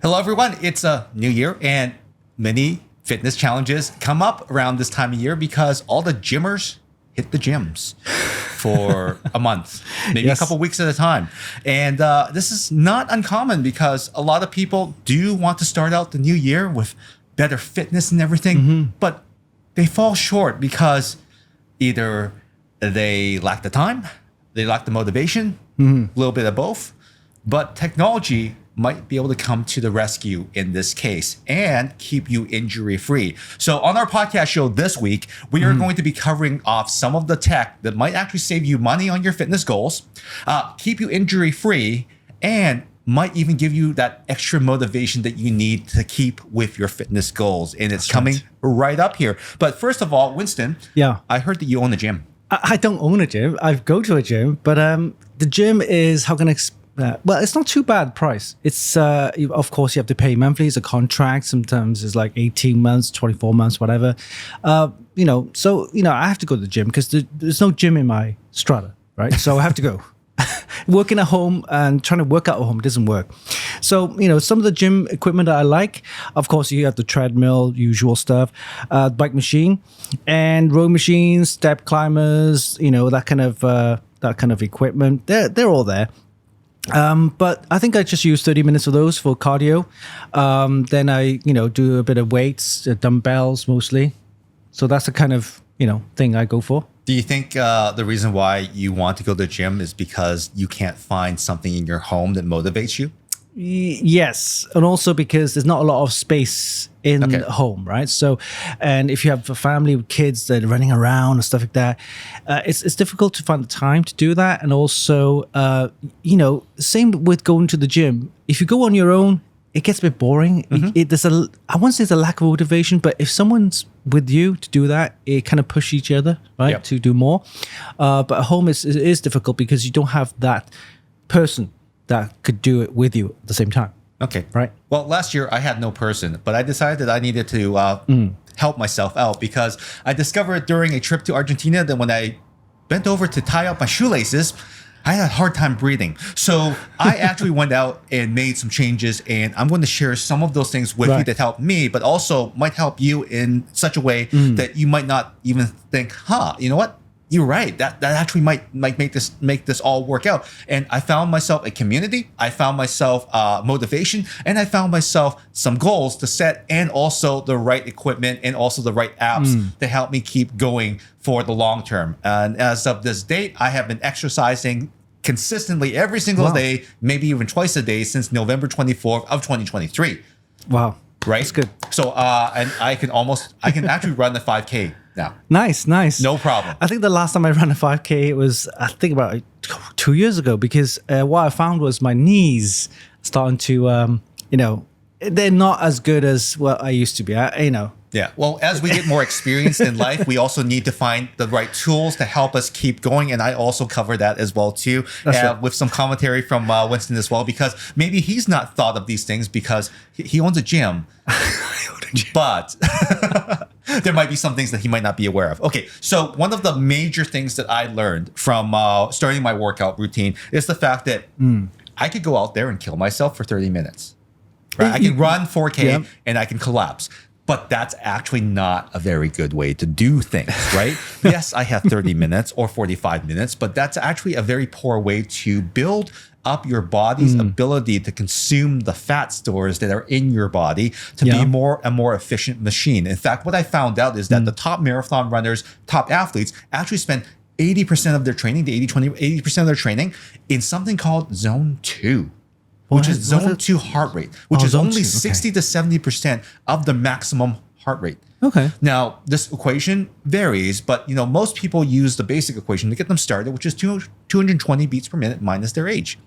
Hello, everyone. It's a new year and many fitness challenges come up around this time of year because all the gymmers hit the gyms for a month, maybe a couple weeks at a time. And this is not uncommon because a lot of people do want to start out the new year with better fitness and everything, but they fall short because either they lack the time, they lack the motivation, a little bit of both. But technology might be able to come to the rescue in this case and keep you injury-free. So on our podcast show this week, we are going to be covering off some of the tech that might actually save you money on your fitness goals, keep you injury-free, and might even give you that extra motivation that you need to keep with your fitness goals. And it's coming right up here. But first of all, Winston, I heard that you own a gym. I don't own a gym. I go to a gym, but the gym is, how can I explain? Well, it's not too bad price. It's of course you have to pay monthly. It's a contract. Sometimes it's like 18 months, 24 months, whatever. I have to go to the gym because there's no gym in my strata, right? So I have to go. Working at home and trying to work out at home doesn't work. So, some of the gym equipment that I like, of course, you have the treadmill, usual stuff, bike machine, and row machines, step climbers, that kind of equipment. They're all there. But I think I just use 30 minutes of those for cardio. Then I, do a bit of weights, dumbbells mostly. So that's the kind of, thing I go for. Do you think the reason why you want to go to the gym is because you can't find something in your home that motivates you? Yes. And also because there's not a lot of space in home, right? So, and if you have a family with kids that are running around and stuff like that, it's difficult to find the time to do that. And also, same with going to the gym. If you go on your own, it gets a bit boring. I won't say there's a lack of motivation, but if someone's with you to do that, it kind of push each other, right, to do more. But at home, it is difficult because you don't have that person that could do it with you at the same time. Okay. Right. Well, last year I had no person, but I decided that I needed to help myself out because I discovered during a trip to Argentina that when I bent over to tie up my shoelaces, I had a hard time breathing. So I actually went out and made some changes, and I'm going to share some of those things with you that helped me, but also might help you in such a way that you might not even think, you know what? You're right. That actually might make this all work out. And I found myself a community. I found myself motivation, and I found myself some goals to set, and also the right equipment and also the right apps to help me keep going for the long term. And as of this date, I have been exercising consistently every single day, maybe even twice a day since November 24th of 2023. Wow. Right? That's good. So and I can actually run the 5K now. Nice. No problem. I think the last time I ran a 5K, it was, I think about 2 years ago, because what I found was my knees starting to, they're not as good as what I used to be. Yeah. Well, as we get more experienced in life, we also need to find the right tools to help us keep going. And I also cover that as well, too, with some commentary from Winston as well, because maybe he's not thought of these things because he owns a gym. But there might be some things that he might not be aware of. Okay, so one of the major things that I learned from starting my workout routine is the fact that I could go out there and kill myself for 30 minutes. Right? I can run 4K and I can collapse. But that's actually not a very good way to do things, right? Yes, I have 30 minutes or 45 minutes, but that's actually a very poor way to build up your body's ability to consume the fat stores that are in your body to be a more efficient machine. In fact, what I found out is that the top marathon runners, top athletes actually spend 80% of their training, 80% of their training in something called zone 2. Which is zone 2 heart rate, which is only 60 to 70% of the maximum heart rate. Okay. Now, this equation varies, but most people use the basic equation to get them started, which is 220 beats per minute minus their age.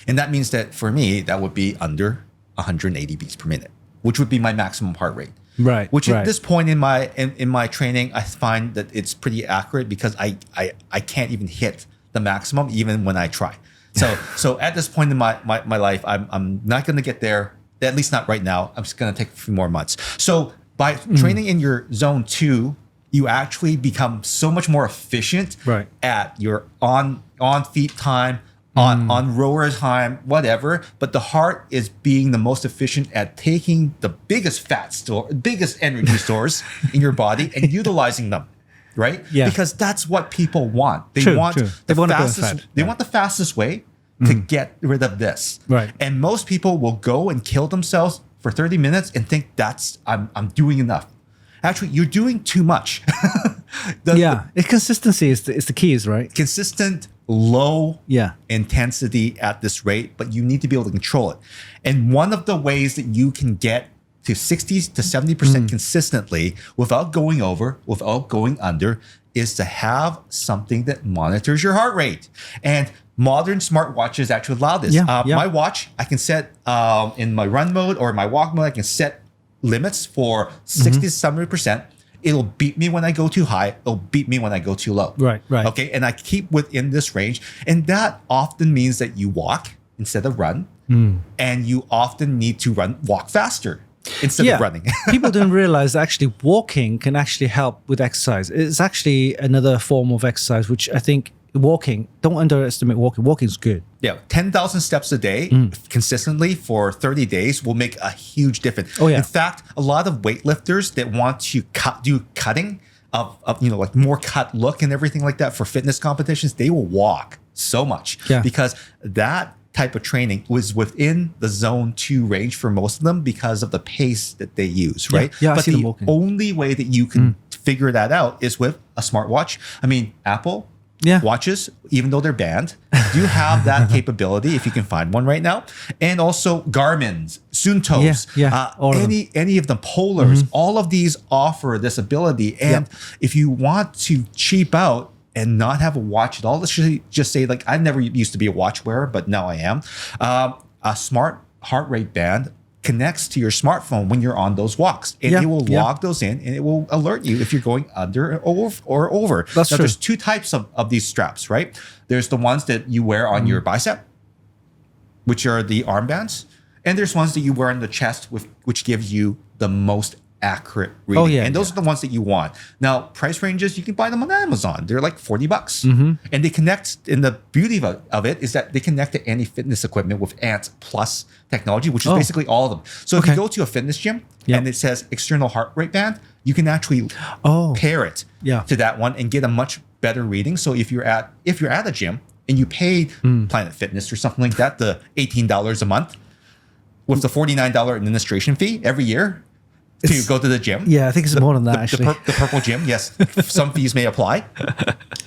And that means that for me, that would be under 180 beats per minute, which would be my maximum heart rate. Right. Which at this point in my training, I find that it's pretty accurate because I can't even hit the maximum even when I try. So at this point in my life, I'm not going to get there, at least not right now. I'm just going to take a few more months. So by training in your zone 2, you actually become so much more efficient at your on feet time, on rower time, whatever. But the heart is being the most efficient at taking the biggest biggest energy stores in your body and utilizing them, right? Yeah. Because that's what people want. They want True. the They want to burn fastest. fat. They want the fastest way to get rid of this. Right. And most people will go and kill themselves for 30 minutes and think I'm doing enough. Actually, you're doing too much. Consistency is the keys, right? Consistent, low Yeah. intensity at this rate, but you need to be able to control it. And one of the ways that you can get to 60 to 70% consistently without going over, without going under, is to have something that monitors your heart rate. And modern smartwatches actually allow this. My watch, I can set in my run mode or my walk mode, I can set limits for 60 to 70%. It'll beat me when I go too high. It'll beat me when I go too low. Right. Okay. And I keep within this range. And that often means that you walk instead of run. And you often need to walk faster instead of running. People don't realize actually walking can actually help with exercise. It's actually another form of exercise, which I think walking, don't underestimate walking. Walking's good. Yeah, 10,000 steps a day consistently for 30 days will make a huge difference. Oh, yeah. In fact, a lot of weightlifters that want to do cutting of like more cut look and everything like that for fitness competitions, they will walk so much because that type of training was within the zone 2 range for most of them because of the pace that they use, right? Yeah, but the only way that you can figure that out is with a smartwatch. I mean, Apple watches, even though they're banned, do have that capability if you can find one right now. And also Garmin's, Suntos, any of the Polars, all of these offer this ability. And if you want to cheap out and not have a watch at all, let's just say, like, I never used to be a watch wearer, but now I am. A smart heart rate band connects to your smartphone when you're on those walks, and it will log those in, and it will alert you if you're going under or over. That's true. There's 2 types of these straps, right? There's the ones that you wear on your bicep, which are the armbands, and there's ones that you wear on the chest, which gives you the most accurate reading. And those are the ones that you want. Now, price ranges, you can buy them on Amazon. They're like $40. And they connect, and the beauty of it is that they connect to any fitness equipment with Ant Plus technology, which is basically all of them. So if you go to a fitness gym and it says external heart rate band, you can actually pair it to that one and get a much better reading. So if you're at a gym and you paid Planet Fitness or something like that, the $18 a month with the $49 administration fee every year, to go to the gym. Yeah, I think it's more than that, actually. The purple gym, yes. Some fees may apply.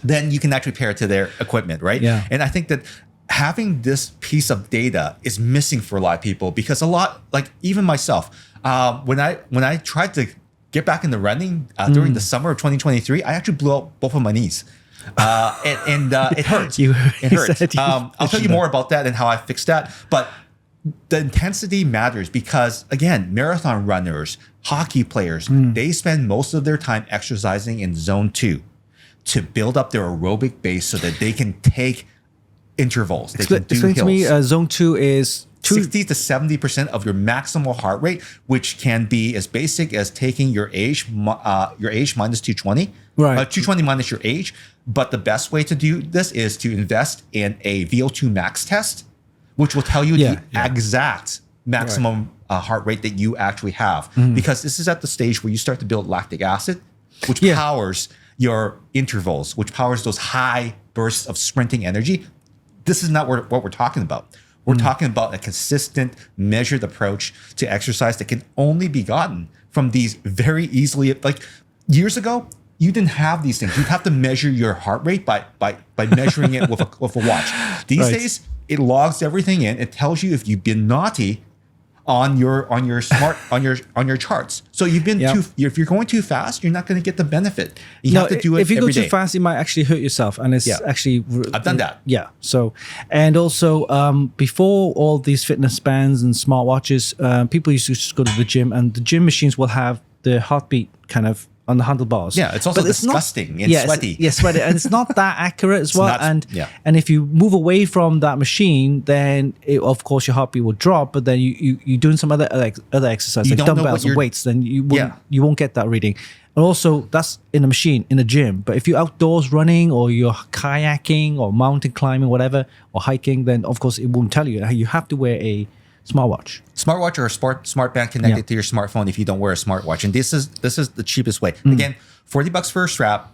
Then you can actually pair it to their equipment, right? Yeah. And I think that having this piece of data is missing for a lot of people because like even myself, when I tried to get back into running during the summer of 2023, I actually blew out both of my knees. And it hurts. It hurts. I'll tell you more about that and how I fixed that. But the intensity matters because, again, marathon runners, hockey players, they spend most of their time exercising in zone 2 to build up their aerobic base so that they can take intervals. They can do Explain hills. to me, zone 2 is 60 to 70% of your maximal heart rate, which can be as basic as taking your age minus 220, right? 220 minus your age. But the best way to do this is to invest in a VO2 max test, which will tell you the exact maximum heart rate that you actually have. Because this is at the stage where you start to build lactic acid, which powers your intervals, which powers those high bursts of sprinting energy. This is not what we're talking about. We're talking about a consistent, measured approach to exercise that can only be gotten from these very easily, like years ago, you didn't have these things. You'd have to measure your heart rate by measuring it with a watch. These days, it logs everything in. It tells you if you've been naughty on your charts. So you've been if you're going too fast, you're not going to get the benefit. You have to do it if you every go too day. fast, it might actually hurt yourself, and it's actually I've done that. Yeah. So, and also before all these fitness bands and smartwatches, people used to just go to the gym, and the gym machines will have the heartbeat kind of on the handlebars. Yeah, it's also But disgusting and sweaty. Yeah, sweaty, and it's not that accurate as well. not- and yeah. and if you move away from that machine, then of course your heartbeat will drop. But then you doing some other exercise You like don't know dumbbells what or weights, then Yeah. you won't get that reading. And also that's in a machine in a gym. But if you're outdoors running or you're kayaking or mountain climbing, whatever, or hiking, then of course it won't tell you. You have to wear a smartwatch. Smartwatch or a smart band connected Yeah. to your smartphone if you don't wear a smartwatch. And this is the cheapest way. Again, $40 for a strap.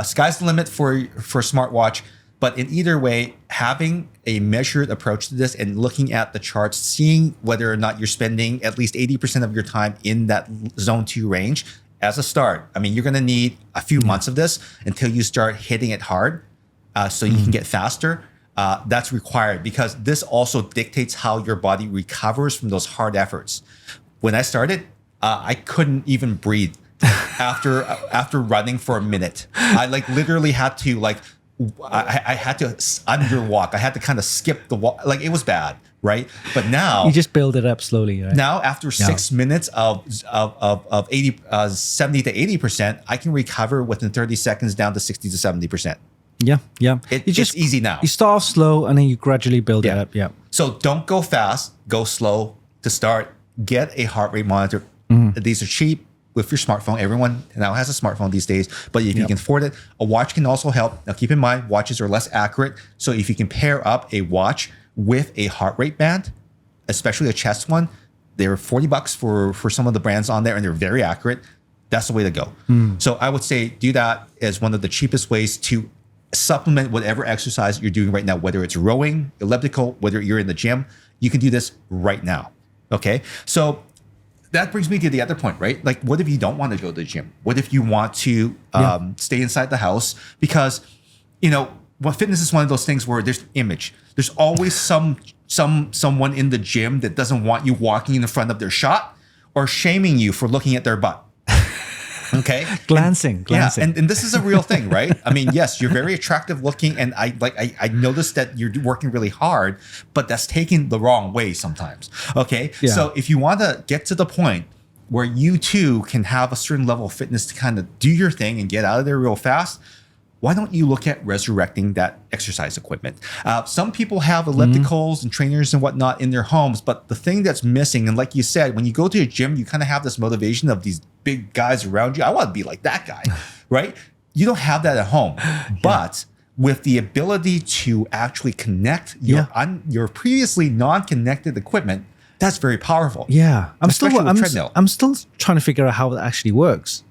Sky's the limit for a smartwatch. But in either way, having a measured approach to this and looking at the charts, seeing whether or not you're spending at least 80% of your time in that zone 2 range as a start. I mean, you're going to need a few months of this until you start hitting it hard so you can get faster. That's required because this also dictates how your body recovers from those hard efforts. When I started, I couldn't even breathe after running for a minute. I literally had to I had to underwalk. I had to kind of skip the walk. Like it was bad, right? But now You just build it up slowly, right? now after 6 minutes of 70 to 80%, I can recover within 30 seconds down to 60 to 70%. Yeah. It's easy now. You start off slow and then you gradually build it Yeah. up. Yeah. So don't go fast, go slow to start. Get a heart rate monitor. These are cheap with your smartphone. Everyone now has a smartphone these days, but if you can afford it, a watch can also help. Now keep in mind, watches are less accurate. So if you can pair up a watch with a heart rate band, especially a chest one, they're $40 for some of the brands on there and they're very accurate. That's the way to go. So I would say do that as one of the cheapest ways to supplement whatever exercise you're doing right now, whether it's rowing, elliptical, whether you're in the gym, you can do this right now. Okay. So that brings me to the other point, right? Like, what if you don't want to go to the gym? What if you want to stay inside the house? Because, fitness is one of those things where there's image. There's always someone in the gym that doesn't want you walking in front of their shot or shaming you for looking at their butt. Okay. Glancing. Yeah, and this is a real thing, right? I mean, yes, you're very attractive looking, and I noticed that you're working really hard, but that's taken the wrong way sometimes. Okay, so if you want to get to the point where you too can have a certain level of fitness to kind of do your thing and get out of there real fast, why don't you look at resurrecting that exercise equipment? Some people have ellipticals and trainers and whatnot in their homes, but the thing that's missing, and like you said, when you go to a gym, you kind of have this motivation of these big guys around you. I want to be like that guy, right? You don't have that at home, but with the ability to actually connect your previously non-connected equipment, that's very powerful. Yeah, I'm still treadmill. I'm still trying to figure out how it actually works.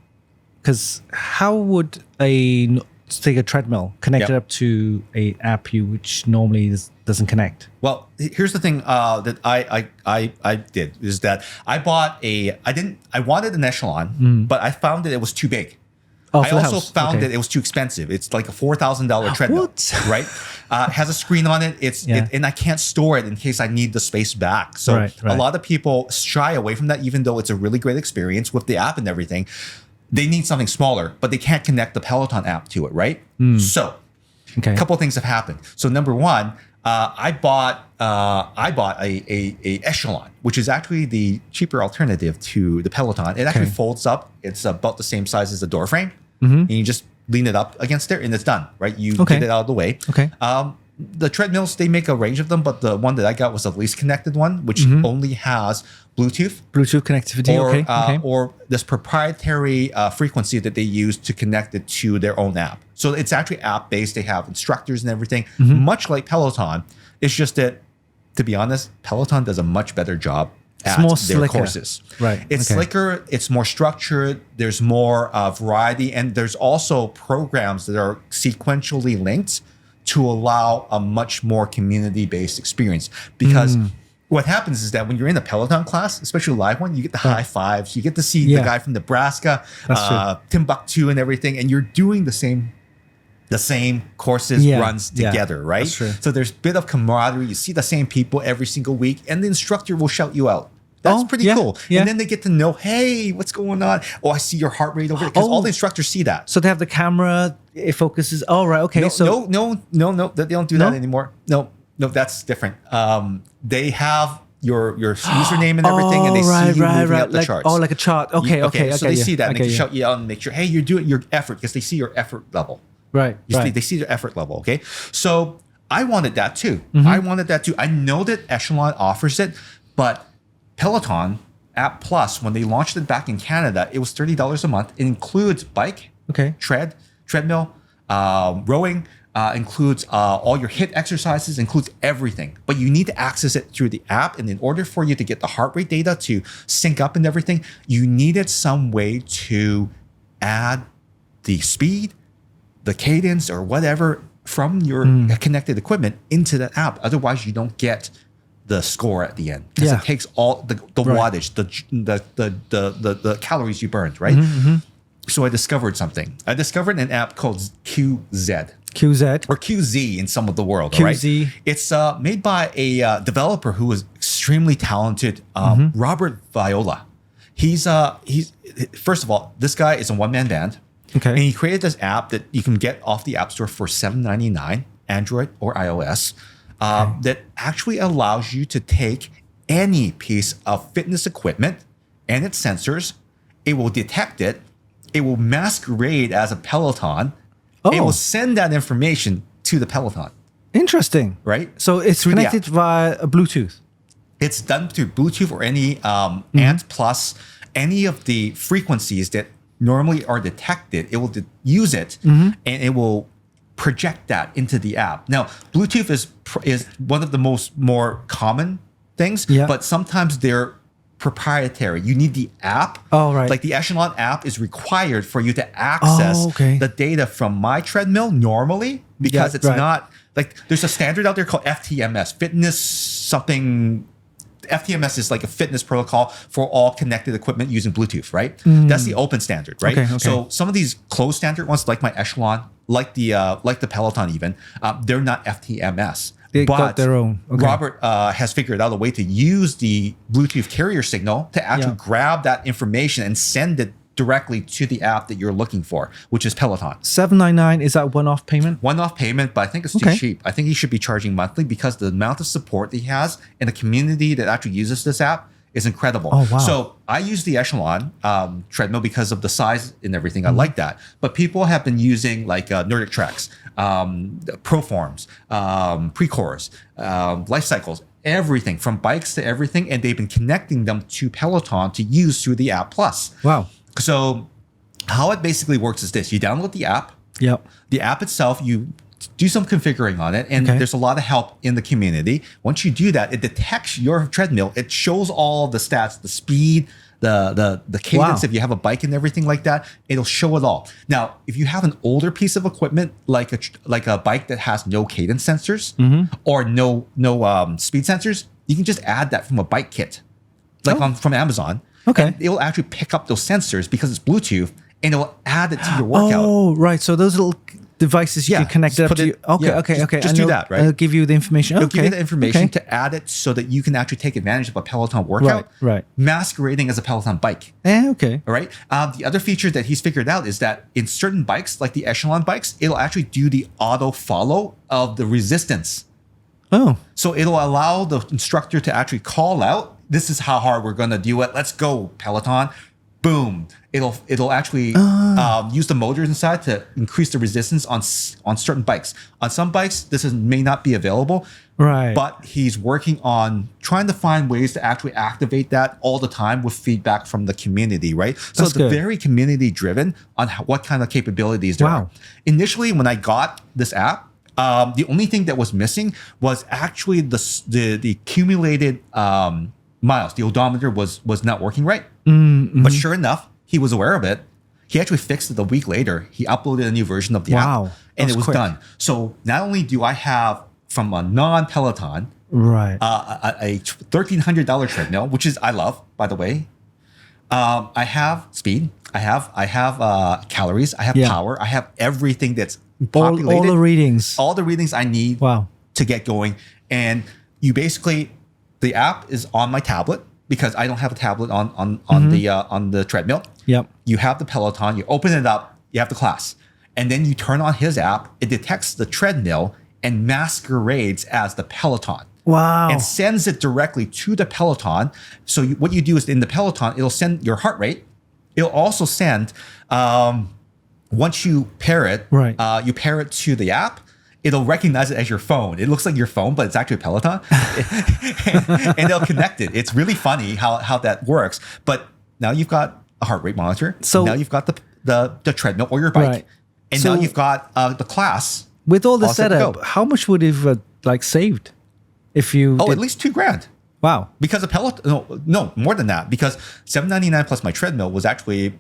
Because how would take a treadmill, connect it up to a app which normally doesn't connect? Well, here's the thing that I did is that I wanted an echelon, but I found that it was too big. I also found that it was too expensive. It's like a $4,000 treadmill, What? right? It has a screen on it. And I can't store it in case I need the space back. So a lot of people shy away from that, even though it's a really great experience with the app and everything. They need something smaller, but they can't connect the Peloton app to it, right? So a couple of things have happened. So number one, I bought a echelon, which is actually the cheaper alternative to the Peloton. It actually folds up. It's about the same size as the door frame, and you just lean it up against it, and it's done, right? You get it out of the way. The treadmills, they make a range of them, but the one that I got was the least connected one, which only has Bluetooth connectivity, or this proprietary frequency that they use to connect it to their own app. So it's actually app-based. They have instructors and everything, much like Peloton. It's just that, to be honest, Peloton does a much better job at their courses. Right. It's slicker. It's more structured. There's more variety. And there's also programs that are sequentially linked to allow a much more community-based experience. Because what happens is that when you're in a Peloton class, especially a live one, you get the high fives. You get to see the guy from Nebraska, Timbuktu and everything. And you're doing the same courses, runs together, right? That's true. So there's a bit of camaraderie. You see the same people every single week, and the instructor will shout you out. That's pretty cool. Yeah. And then they get to know, hey, what's going on? Oh, I see your heart rate over there. Because all the instructors see that. So they have the camera, it focuses. Oh, right. Okay. No, so no. They don't do that anymore. No, that's different. They have your username and everything, and they see you moving up the charts. Like a chart. Okay. So they see that, and they can you. shout you out and make sure, hey, you're doing your effort, because they see your effort level. Right. They see the effort level. Okay. So I wanted that too. I know that Echelon offers it, but Peloton App Plus, when they launched it back in Canada, it was $30 a month. It includes bike, treadmill, rowing, includes all your HIIT exercises, includes everything. But you need to access it through the app. And in order for you to get the heart rate data to sync up and everything, you needed some way to add the speed, the cadence, or whatever from your connected equipment into the app. Otherwise, you don't get the score at the end, because it takes all the wattage, the calories you burned, right? So I discovered something. I discovered an app called QZ. QZ or QZ in some of the world. QZ. Right? It's made by a developer who was extremely talented, Robert Viola. He's first of all, this guy is a one-man band. Okay. And he created this app that you can get off the App Store for $7.99, Android or iOS, that actually allows you to take any piece of fitness equipment and its sensors. It will detect it. It will masquerade as a Peloton. It will send that information to the Peloton. Interesting. Right? So it's connected via Bluetooth. It's done through Bluetooth or any ANT plus, any of the frequencies that normally are detected. It will use it, and it will project that into the app. Now, Bluetooth is one of the more common things, but sometimes they're proprietary. You need the app. Oh, right. Like the Echelon app is required for you to access the data from my treadmill normally, because it's not like there's a standard out there called FTMS, fitness something. FTMS is like a fitness protocol for all connected equipment using Bluetooth, right? That's the open standard, right? Okay. So some of these closed standard ones, like my Echelon, like the Peloton even, they're not FTMS. They got their own. Okay. Robert has figured out a way to use the Bluetooth carrier signal to actually grab that information and send it directly to the app that you're looking for, which is Peloton. $7.99, is that one-off payment? One-off payment, but I think it's too cheap. I think he should be charging monthly, because the amount of support that he has in the community that actually uses this app is incredible. Oh, wow. So I use the Echelon treadmill because of the size and everything. I like that. But people have been using like Nordic Treks, Proforms, Precores, Life Cycles, everything from bikes to everything. And they've been connecting them to Peloton to use through the App Plus. Wow. So how it basically works is this. You download the app. Yep. The app itself, you do some configuring on it, and there's a lot of help in the community. Once you do that, it detects your treadmill. It shows all the stats, the speed, the cadence. If you have a bike and everything like that, it'll show it all. Now, if you have an older piece of equipment, like a bike that has no cadence sensors or no speed sensors, you can just add that from a bike kit, from Amazon. Okay. And it'll actually pick up those sensors because it's Bluetooth, and it'll add it to your workout. Oh, right. So those little devices you can connect it up to you. Okay. Just do that, right? It'll give you the information. It'll give you the information to add it so that you can actually take advantage of a Peloton workout, right. masquerading as a Peloton bike. Okay. All right. The other feature that he's figured out is that in certain bikes, like the Echelon bikes, it'll actually do the auto follow of the resistance. Oh. So it'll allow the instructor to actually call out, this is how hard we're going to do it. Let's go, Peloton. Boom. It'll actually use the motors inside to increase the resistance on certain bikes. On some bikes, this may not be available. Right. But he's working on trying to find ways to actually activate that all the time with feedback from the community, right? So it's very community driven on what kind of capabilities there are. Initially, when I got this app, the only thing that was missing was actually the accumulated miles. The odometer was not working right. But sure enough, he was aware of it. He actually fixed it a week later. He uploaded a new version of the app, and it was done. So not only do I have from a non-Peloton a $1,300 treadmill, which is I love, by the way. I have speed. I have calories. I have power. I have everything that's populated. All the readings. All the readings I need to get going. And you basically, the app is on my tablet, because I don't have a tablet on the treadmill. Yep. You have the Peloton, you open it up, you have the class. And then you turn on his app, it detects the treadmill and masquerades as the Peloton. Wow. and sends it directly to the Peloton. So what you do is in the Peloton, it'll send your heart rate. It'll also send, once you pair it, Right. You pair it to the app, it'll recognize it as your phone. It looks like your phone, but it's actually a Peloton. And they'll connect it. It's really funny how that works. But now you've got a heart rate monitor. So now you've got the treadmill or your bike. Right. And So- now you've got the class. with all the all set to setup, go. how much would have saved if you? Oh, did- at least $2,000. wow. Because a Peloton, no, more than that. Because $799 plus my treadmill was actually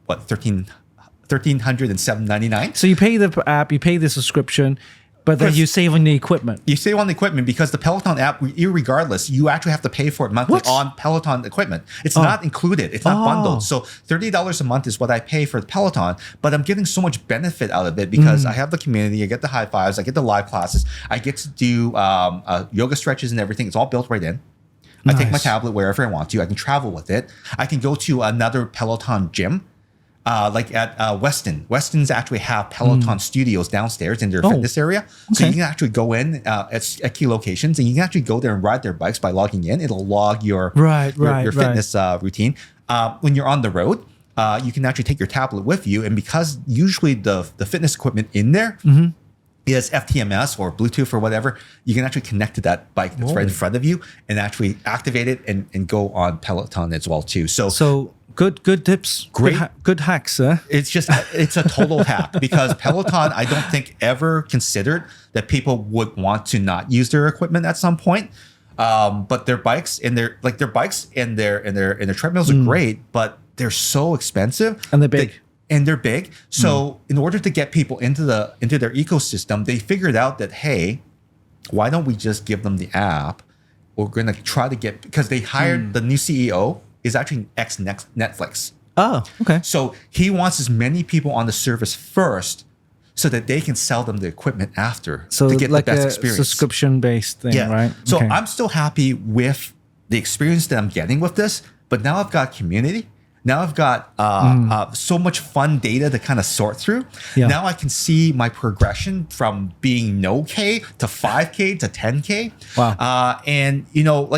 what $1,307.99. So you pay the app, you pay the subscription, but then Yes. you save on the equipment. You save on the equipment because the Peloton app, irregardless, you actually have to pay for it monthly What? on Peloton equipment. It's not included. It's not Oh. bundled. So $30 a month is what I pay for the Peloton, but I'm getting so much benefit out of it because I have the community, I get the high fives, I get the live classes, I get to do yoga stretches and everything. It's all built right in. I take my Nice. tablet wherever I want to. I can travel with it. I can go to another Peloton gym. Like at Weston. Weston's actually have Peloton studios downstairs in their fitness area. So okay. you can actually go in at key locations and you can actually go there and ride their bikes by logging in. It'll log your Right. fitness routine. When you're on the road, you can actually take your tablet with you. And because usually the fitness equipment in there is FTMS or Bluetooth or whatever, you can actually connect to that bike that's right in front of you and actually activate it and go on Peloton as well too. So good tips. Great. Good hacks, sir. It's a total hack because Peloton, I don't think ever considered that people would want to not use their equipment at some point. But their bikes and their treadmills are great, but they're so expensive And they're big. they're big. So in order to get people into their ecosystem, they figured out that, hey, why don't we just give them the app? We're going to try to get, because they hired the new CEO is actually ex-Netflix. Oh, okay. So he wants as many people on the service first so that they can sell them the equipment after So to get like the best a experience. subscription-based thing, right? So Okay. I'm still happy with the experience that I'm getting with this, but now I've got community. Now I've got so much fun data to kind of sort through. Yeah. Now I can see my progression from being no K to 5K to 10K. Wow. And,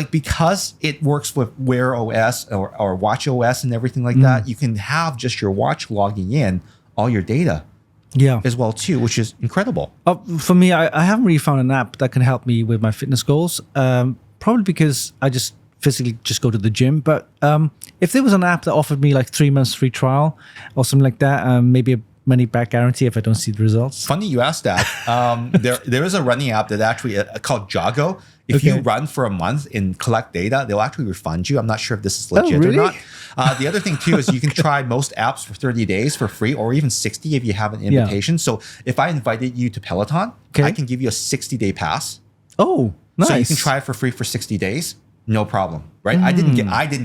because it works with Wear OS or Watch OS and everything like that, you can have just your watch logging in all your data Yeah. as well too, which is incredible. For me, I haven't really found an app that can help me with my fitness goals. Probably because I just physically just go to the gym. But if there was an app that offered me like 3 months free trial or something like that, maybe a money back guarantee if I don't see the results. Funny you asked that. There is a running app that actually called Joggo. If Okay. you run for a month and collect data, they'll actually refund you. I'm not sure if this is legit really? or not. The other thing too is you can try most apps for 30 days for free, or even 60 if you have an invitation. So if I invited you to Peloton, Okay. I can give you a 60-day pass. Oh, nice. So you can try it for free for 60 days. No problem, right? I didn't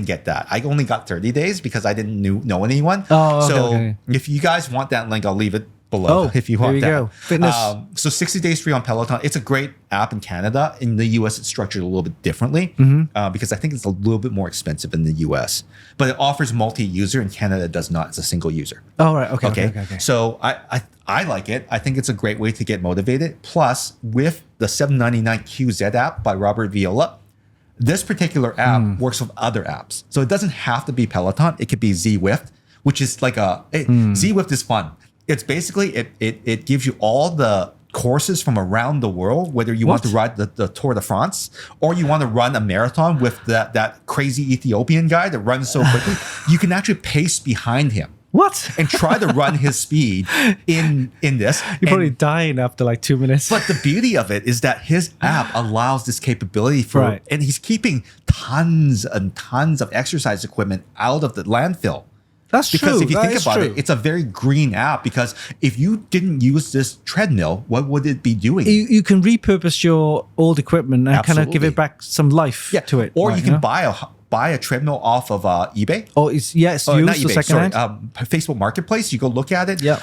get that. I only got 30 days because I didn't know anyone. Oh, okay, so okay. if you guys want that link, I'll leave it below Oh, if you there want you that. go. Fitness. So 60 days free on Peloton. It's a great app in Canada. In the US, it's structured a little bit differently because I think it's a little bit more expensive in the US. But it offers multi-user. In Canada, it does not. It's a single user. Oh, right. Okay. So I like it. I think it's a great way to get motivated. Plus, with the 799 QZ app by Robert Viola, this particular app works with other apps. So it doesn't have to be Peloton. It could be Zwift, which is like Zwift is fun. It's basically, it gives you all the courses from around the world, whether you want to ride the Tour de France or you want to run a marathon with that crazy Ethiopian guy that runs so quickly. You can actually pace behind him. What? And try to run his speed in this. You're probably dying after like 2 minutes. But the beauty of it is that his app allows this capability for, Right. and he's keeping tons and tons of exercise equipment out of the landfill. That's Because true. if you That think is about true. it, it's a very green app because if you didn't use this treadmill, what would it be doing? You can repurpose your old equipment and kind of give Absolutely. it back some life to it. Or right, you can know? buy a treadmill off of eBay. Or it's used Not or eBay, secondhand. Facebook Marketplace. You go look at it. Yeah.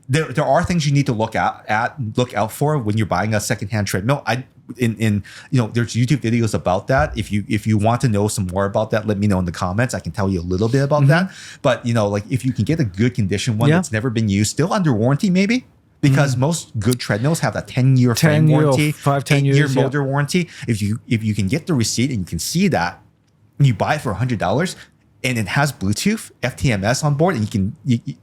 There are things you need to look out for when you're buying a secondhand treadmill. There's YouTube videos about that. If you want to know some more about that, let me know in the comments. I can tell you a little bit about that. But if you can get a good condition one Yeah. that's never been used, still under warranty maybe. Because most good treadmills have that 10-year frame 10 year or warranty, 5-10 8-year years, yeah. motor warranty. If you can get the receipt and you can see that, and you buy it for $100, and it has Bluetooth, FTMS on board, and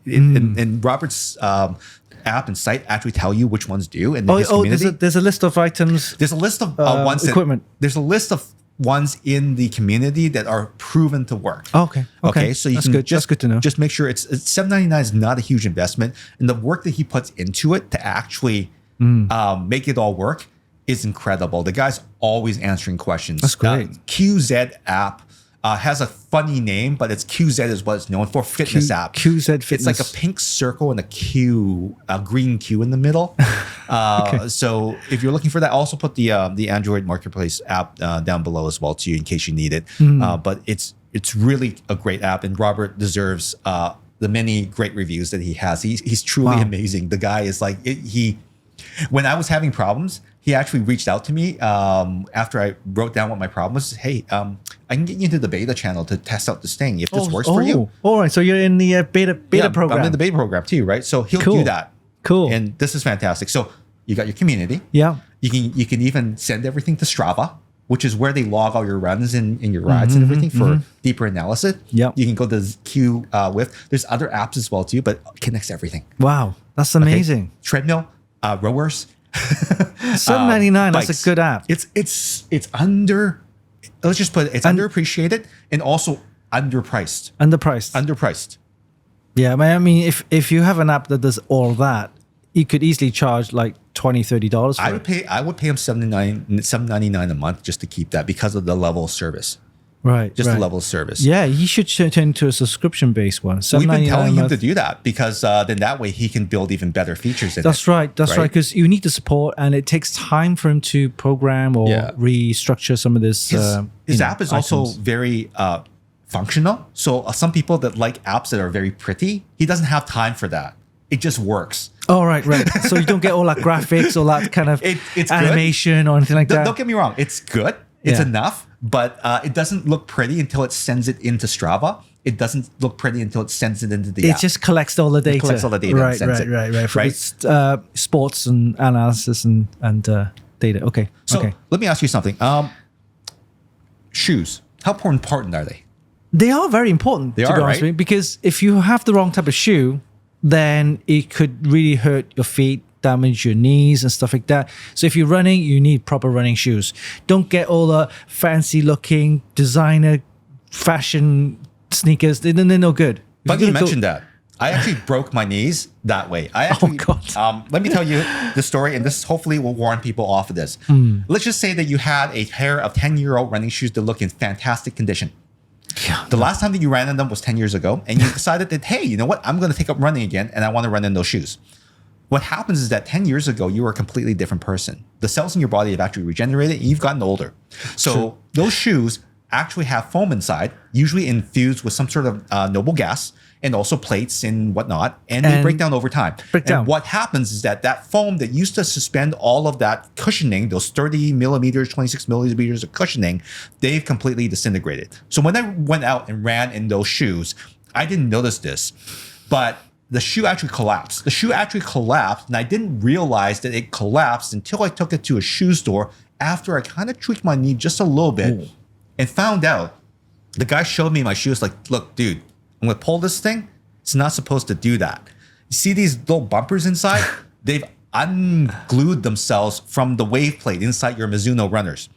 and Robert's app and site actually tell you which ones do. And his community, there's a list of items. there's a list of ones equipment. There's a list of ones in the community that are proven to work. Okay. So you That's can good. That's good to know. Just make sure it's $7.99 is not a huge investment, and the work that he puts into it to actually make it all work is incredible. The guy's always answering questions. That's great. QZ app has a funny name, but it's QZ is what it's known for. Fitness app. QZ Fitness. It's like a pink circle and a green Q in the middle. So if you're looking for that, also put the Android Marketplace app down below as well too, in case you need it. But it's really a great app, and Robert deserves the many great reviews that he has. He's truly amazing. The guy is like when I was having problems, he actually reached out to me after I wrote down what my problem was. Hey, I can get you into the beta channel to test out this thing if this works for you. All right, so you're in the beta program. I'm in the beta program too, right? So he'll do that. Cool. And this is fantastic. So you got your community. Yeah. You can even send everything to Strava, which is where they log all your runs and your rides and everything for deeper analysis. Yeah. You can go to Q with. There's other apps as well too, but it connects everything. Wow, that's amazing. Okay? Treadmill, rowers. $7.99. That's a good app. It's under. Let's just put it. It's underappreciated and also underpriced. Underpriced. Yeah, I mean, if you have an app that does all that, you could easily charge like $20-$30 for it. I would pay him $7.99 a month just to keep that because of the level of service. Right. The level of service. Yeah, he should turn to a subscription-based one. We've been telling him to do that because then that way he can build even better features in That's right. Because you need the support, and it takes time for him to program or restructure some of this. His app is also very functional. So some people that like apps that are very pretty, he doesn't have time for that. It just works. Oh, right. So you don't get all that graphics or that kind of it's animation or anything like that. Don't get me wrong. It's good. It's enough. But it doesn't look pretty until it sends it into Strava. It doesn't look pretty until it sends it into the app. It just collects all the data. It collects all the data and sends it. Right. For sports and analysis and data. Okay. So let me ask you something. Shoes. How important are they? They are very important, to be honest with you, because if you have the wrong type of shoe, then it could really hurt your feet, damage your knees and stuff like that. So if you're running, you need proper running shoes. Don't get all the fancy looking designer fashion sneakers. They're no good. But you mentioned that. I actually broke my knees that way. I actually, let me tell you the story, and this hopefully will warn people off of this. Let's just say that you had a pair of 10-year-old running shoes that look in fantastic condition. Yeah. The last time that you ran in them was 10 years ago, and you decided that, hey, you know what? I'm going to take up running again, and I want to run in those shoes. What happens is that 10 years ago, you were a completely different person. The cells in your body have actually regenerated, and you've gotten older. So those shoes actually have foam inside, usually infused with some sort of noble gas, and also plates and whatnot, and they break down over time. And what happens is that foam that used to suspend all of that cushioning, those 30 millimeters, 26 millimeters of cushioning, they've completely disintegrated. So when I went out and ran in those shoes, I didn't notice this, but the shoe actually collapsed. The shoe actually collapsed, and I didn't realize that it collapsed until I took it to a shoe store after I kind of tweaked my knee just a little bit and found out. The guy showed me my shoes like, look, dude, I'm going to pull this thing. It's not supposed to do that. You see these little bumpers inside? They've unglued themselves from the wave plate inside your Mizuno runners.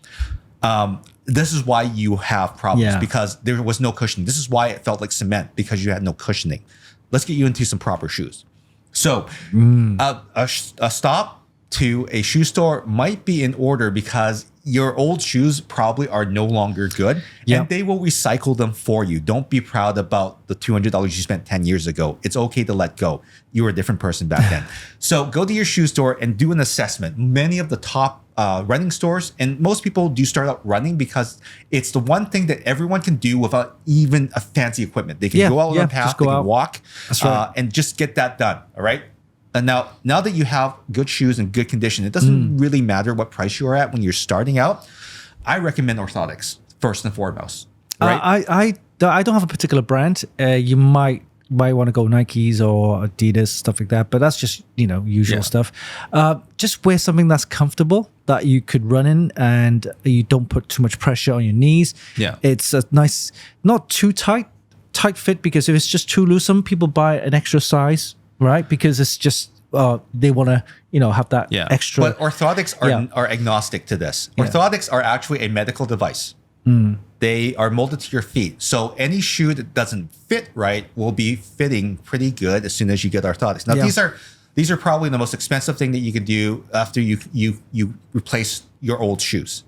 This is why you have problems because there was no cushioning. This is why it felt like cement because you had no cushioning. Let's get you into some proper shoes. So a stop to a shoe store might be in order because your old shoes probably are no longer good and they will recycle them for you. Don't be proud about the $200 you spent 10 years ago. It's okay to let go. You were a different person back then. So go to your shoe store and do an assessment. Many of the top running stores, and most people do start out running because it's the one thing that everyone can do without even a fancy equipment. They can go out on a path, they can walk, and just get that done. All right. And now that you have good shoes and good condition, it doesn't really matter what price you are at when you're starting out. I recommend Orthotics first and foremost. Right? I don't have a particular brand. You might might want to go Nikes or Adidas, stuff like that. But that's just, usual stuff. Just wear something that's comfortable that you could run in and you don't put too much pressure on your knees. Yeah. It's a nice, not too tight fit, because if it's just too loose, some people buy an extra size, right? Because it's just, they want to, have that extra. But orthotics are agnostic to this. Orthotics are actually a medical device. They are molded to your feet. So any shoe that doesn't fit right will be fitting pretty good as soon as you get orthotics. Now, these are probably the most expensive thing that you can do after you replace your old shoes.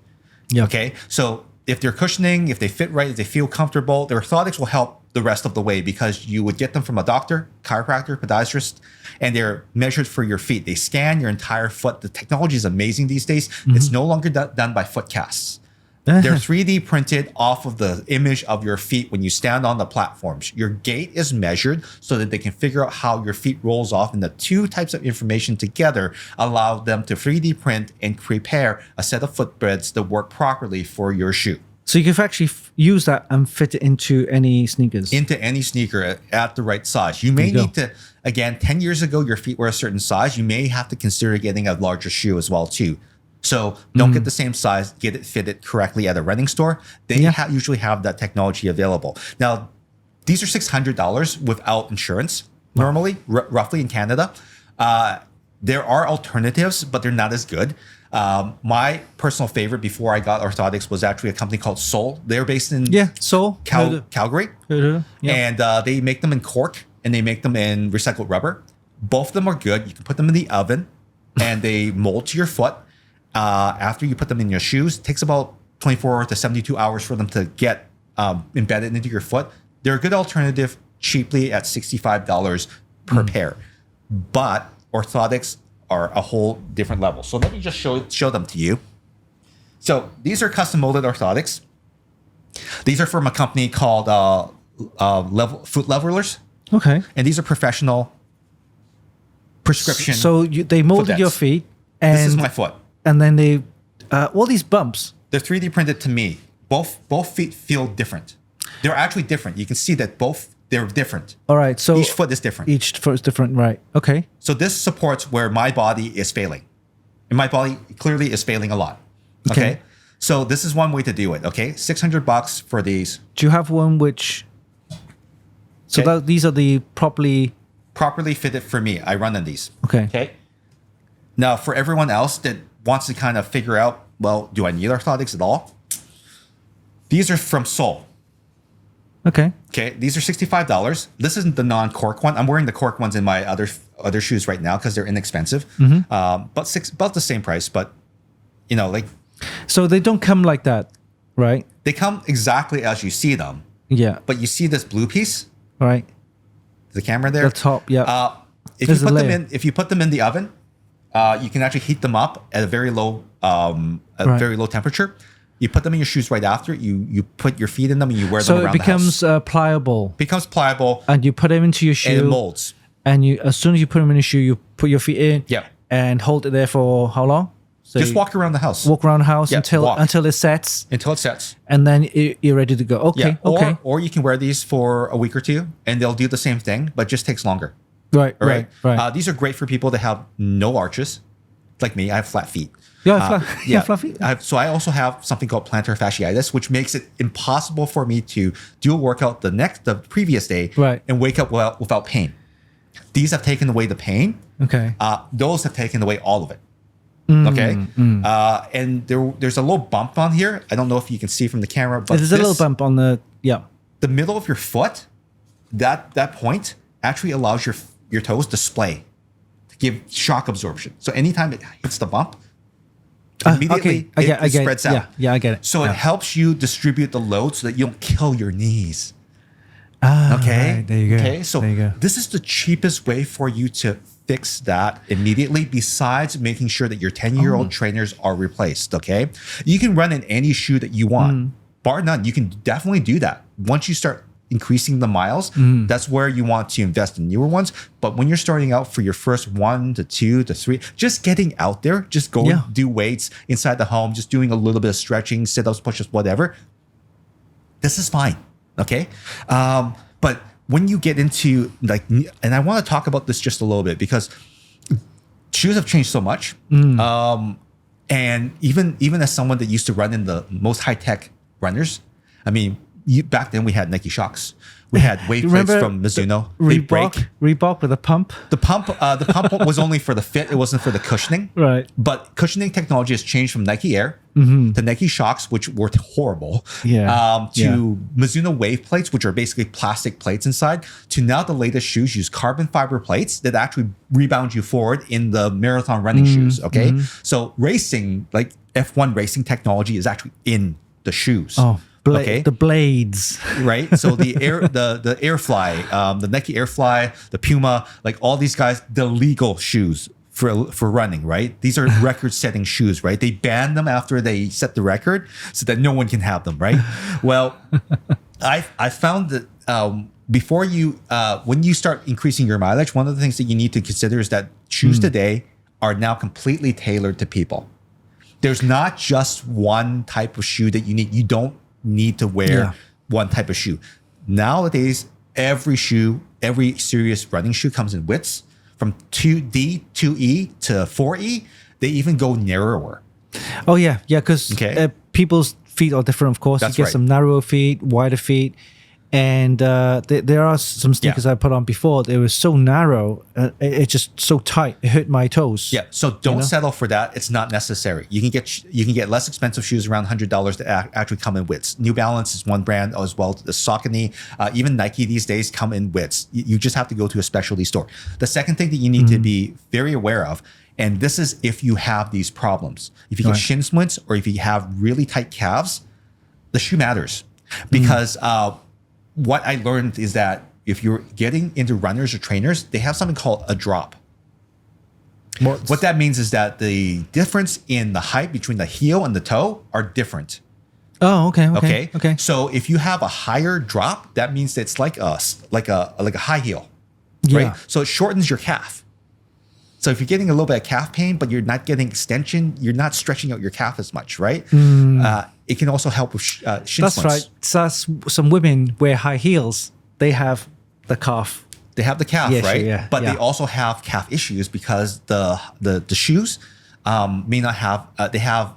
Yeah. Okay. So if they're cushioning, if they fit right, if they feel comfortable, the orthotics will help the rest of the way, because you would get them from a doctor, chiropractor, podiatrist, and they're measured for your feet. They scan your entire foot. The technology is amazing these days. It's no longer done by foot casts. They're 3D printed off of the image of your feet when you stand on the platforms. Your gait is measured so that they can figure out how your feet rolls off, and the two types of information together allow them to 3D print and prepare a set of footbeds that work properly for your shoe. So you can actually use that and fit it into any sneakers. Into any sneaker at the right size. You may need to, again, 10 years ago, your feet were a certain size. You may have to consider getting a larger shoe as well, too. So don't get the same size, get it fitted correctly at a running store. They usually have that technology available. Now, these are $600 without insurance, normally, roughly in Canada. There are alternatives, but they're not as good. My personal favorite before I got orthotics was actually a company called Sole. They're based in Calgary. And they make them in cork, and they make them in recycled rubber. Both of them are good. You can put them in the oven, and they mold to your foot. After you put them in your shoes, it takes about 24 to 72 hours for them to get embedded into your foot. They're a good alternative, cheaply at $65 per pair. But orthotics are a whole different level. So let me just show them to you. So these are custom molded orthotics. These are from a company called Foot Levelers. Okay. And these are professional prescription. So they molded your feet. And this is my foot. And then they, all these bumps. They're 3D printed to me. Both feet feel different. They're actually different. You can see that they're different. All right. So each foot is different. Each foot is different. Right. Okay. So this supports where my body is failing. And my body clearly is failing a lot. Okay. So this is one way to do it. Okay. $600 for these. Do you have one which? So these are the properly fitted for me. I run on these. Okay. Okay. Now, for everyone else that wants to kind of figure out, well, do I need orthotics at all? These are from Sole. Okay. Okay. These are $65. This isn't the non-cork one. I'm wearing the cork ones in my other shoes right now because they're inexpensive. But about the same price. But so they don't come like that, right? They come exactly as you see them. Yeah. But you see this blue piece, right? The camera there. The top. Yeah. If you put them in the oven, you can actually heat them up at a very low, very low temperature. You put them in your shoes right after. You put your feet in them and you wear them around the house. So it becomes pliable. Becomes pliable. And you put them into your shoe. And it molds. And as soon as you put them in your shoe, you put your feet in. Yeah. And hold it there for how long? So just walk around the house. Walk around the house until it sets. Until it sets. And then you're ready to go. Okay. Yeah. Okay. Or you can wear these for a week or two, and they'll do the same thing, but just takes longer. Right. All right. Right. These are great for people that have no arches, like me. I have flat feet. Flat feet. So I also have something called plantar fasciitis, which makes it impossible for me to do a workout the previous day and wake up without pain. These have taken away the pain. Okay. Those have taken away all of it. Okay. And there's a little bump on here. I don't know if you can see from the camera, but there's a little bump on the the middle of your foot. That point actually allows your toes to splay, to give shock absorption. So anytime it hits the bump, immediately it spreads out. Yeah, I get it. So it helps you distribute the load so that you don't kill your knees. Okay. Right, there you go. Okay. So this is the cheapest way for you to fix that immediately, besides making sure that your 10-year-old trainers are replaced. Okay. You can run in any shoe that you want, bar none. You can definitely do that. Once you start increasing the miles, that's where you want to invest in newer ones. But when you're starting out for your first 1 to 2 to 3, just getting out there, just go do weights inside the home, just doing a little bit of stretching, sit-ups, push-ups, whatever. This is fine. Okay. But when you get into like, and I want to talk about this just a little bit because shoes have changed so much. And even as someone that used to run in the most high tech runners, I mean, back then we had Nike Shocks. We had wave plates from Mizuno. They break. Reebok with a pump. The pump was only for the fit. It wasn't for the cushioning. Right. But cushioning technology has changed from Nike Air to Nike Shocks, which were horrible. To Mizuno wave plates, which are basically plastic plates inside. To now the latest shoes use carbon fiber plates that actually rebound you forward in the marathon running shoes. Okay. So racing, like F1 racing technology, is actually in the shoes. Oh. The blades, right? So the Airfly, the Nike Airfly, the Puma, like all these guys, the legal shoes for running, right? These are record-setting shoes, right? They banned them after they set the record so that no one can have them, right? Well, I found that before you, when you start increasing your mileage, one of the things that you need to consider is that shoes today are now completely tailored to people. There's not just one type of shoe that you need. You don't need to wear one type of shoe. Nowadays, every serious running shoe comes in widths from 2D, 2E to 4E. They even go narrower. Oh yeah, because people's feet are different. Of course, That's you get right. some narrower feet, wider feet, and there are some sneakers I put on before. They were so narrow, it's just so tight. It hurt my toes. Yeah, so don't settle for that. It's not necessary. You can get less expensive shoes around $100 that actually come in widths. New Balance is one brand as well. The Saucony, even Nike these days come in widths. You just have to go to a specialty store. The second thing that you need to be very aware of, and this is if you have these problems, if you get shin splints or if you have really tight calves, the shoe matters because. What I learned is that if you're getting into runners or trainers, they have something called a drop. What that means is that the difference in the height between the heel and the toe are different. Oh, okay. So if you have a higher drop, that means that it's like a high heel, right? So it shortens your calf. So if you're getting a little bit of calf pain, but you're not getting extension, you're not stretching out your calf as much, right? It can also help with shin splints. That's right. So some women wear high heels. They have the calf. They have the calf, right? Sure, but they also have calf issues because the shoes may not have. They have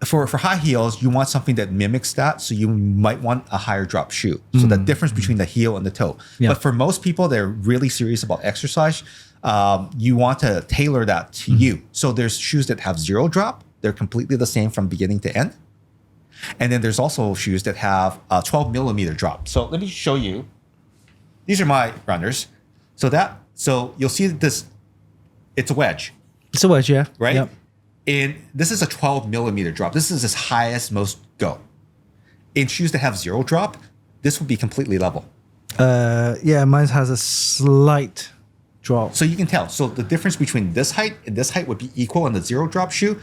for high heels, you want something that mimics that. So you might want a higher drop shoe. So the difference between the heel and the toe. But for most people, they're really serious about exercise. You want to tailor that to you. So there's shoes that have zero drop. They're completely the same from beginning to end. And then there's also shoes that have a 12 millimeter drop. So let me show you. These are my runners. So you'll see this. It's a wedge. It's a wedge, yeah. Right? Yep. And this is a 12 millimeter drop. This is as high as most go. In shoes that have zero drop, this would be completely level. Mine has a slight drop. So you can tell. So the difference between this height and this height would be equal in the zero drop shoe.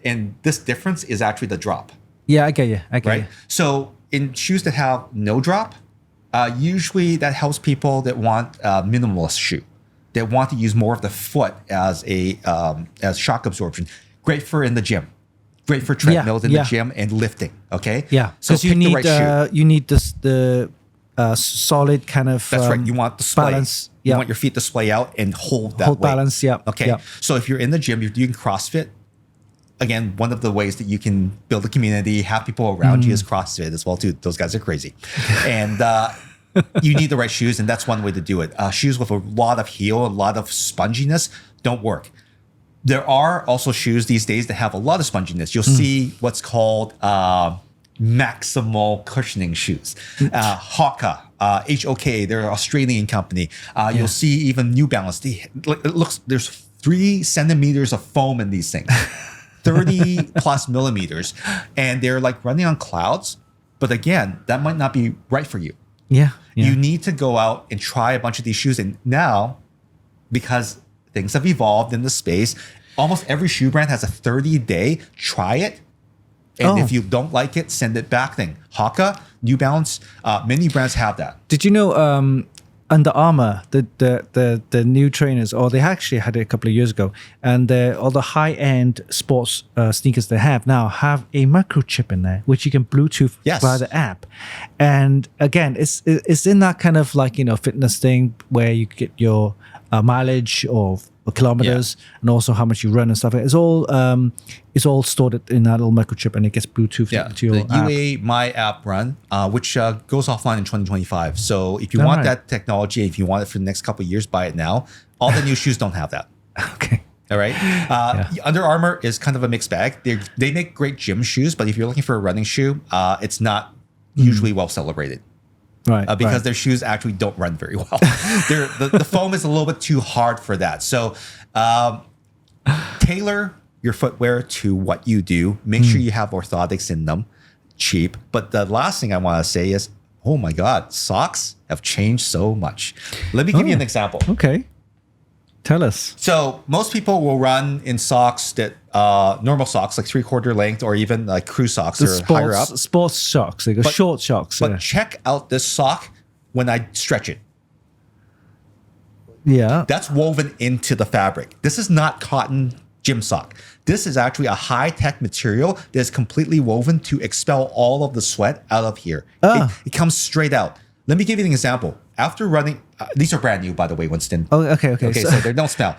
And this difference is actually the drop. Yeah, I get you. Right? So in shoes that have no drop, usually that helps people that want a minimalist shoe. They want to use more of the foot as as shock absorption. Great for in the gym. Great for treadmills in the gym and lifting. Okay. Yeah. So because pick the right shoe. You need the solid kind of That's right. You want the splay. Balance. You Yeah. want your feet to splay out and hold that Hold weight. balance. Yeah. Okay. Yeah. So if you're in the gym, you're doing CrossFit. Again, one of the ways that you can build a community, have people around you is CrossFit as well too. Those guys are crazy, and you need the right shoes, and that's one way to do it. Shoes with a lot of heel, a lot of sponginess don't work. There are also shoes these days that have a lot of sponginess. You'll see what's called maximal cushioning shoes. Hoka, HOK, they're an Australian company. You'll see even New Balance. There's 3 centimeters of foam in these things. 30 plus millimeters, and they're like running on clouds. But again, that might not be right for you. Yeah. You need to go out and try a bunch of these shoes. And now, because things have evolved in the space, almost every shoe brand has a 30-day try it. And if you don't like it, send it back thing. Hoka, New Balance, many brands have that. Did you know Under Armour, the new trainers, or they actually had it a couple of years ago, and all the high end sports sneakers they have now have a microchip in there, which you can Bluetooth Yes. via the app. And again, it's in that kind of like fitness thing where you get your mileage or kilometers, and also how much you run and stuff. It's all stored in that little microchip, and it gets Bluetooth to your the app. UA My App Run, which goes offline in 2025. So if you want that technology, if you want it for the next couple of years, buy it now. All the new shoes don't have that. Okay. All right. Under Armour is kind of a mixed bag. They make great gym shoes, but if you're looking for a running shoe, it's not usually well celebrated. Right. Because their shoes actually don't run very well. The foam is a little bit too hard for that. So tailor your footwear to what you do. Make sure you have orthotics in them. Cheap. But the last thing I want to say is, oh my God, socks have changed so much. Let me give you an example. Okay. Tell us. So most people will run in socks that normal socks, like 3/4 length, or even like crew socks or higher up. Sports socks. They go short socks. But check out this sock when I stretch it. Yeah. That's woven into the fabric. This is not cotton gym sock. This is actually a high-tech material that is completely woven to expel all of the sweat out of here. It comes straight out. Let me give you an example. After running, these are brand new, by the way, Winston. Oh, okay. Okay, so they don't smell.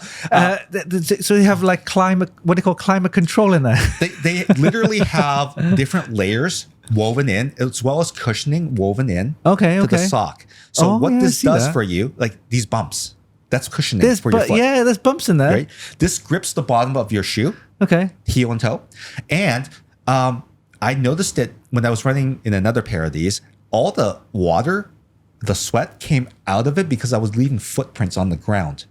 So you have like climate, what do you call climate control in there? They literally have different layers woven in, as well as cushioning woven in to the sock. So what this does for you, like these bumps, that's cushioning for your foot. Yeah, there's bumps in there. Right? This grips the bottom of your shoe, heel and toe. And I noticed that when I was running in another pair of these, all the water, the sweat came out of it because I was leaving footprints on the ground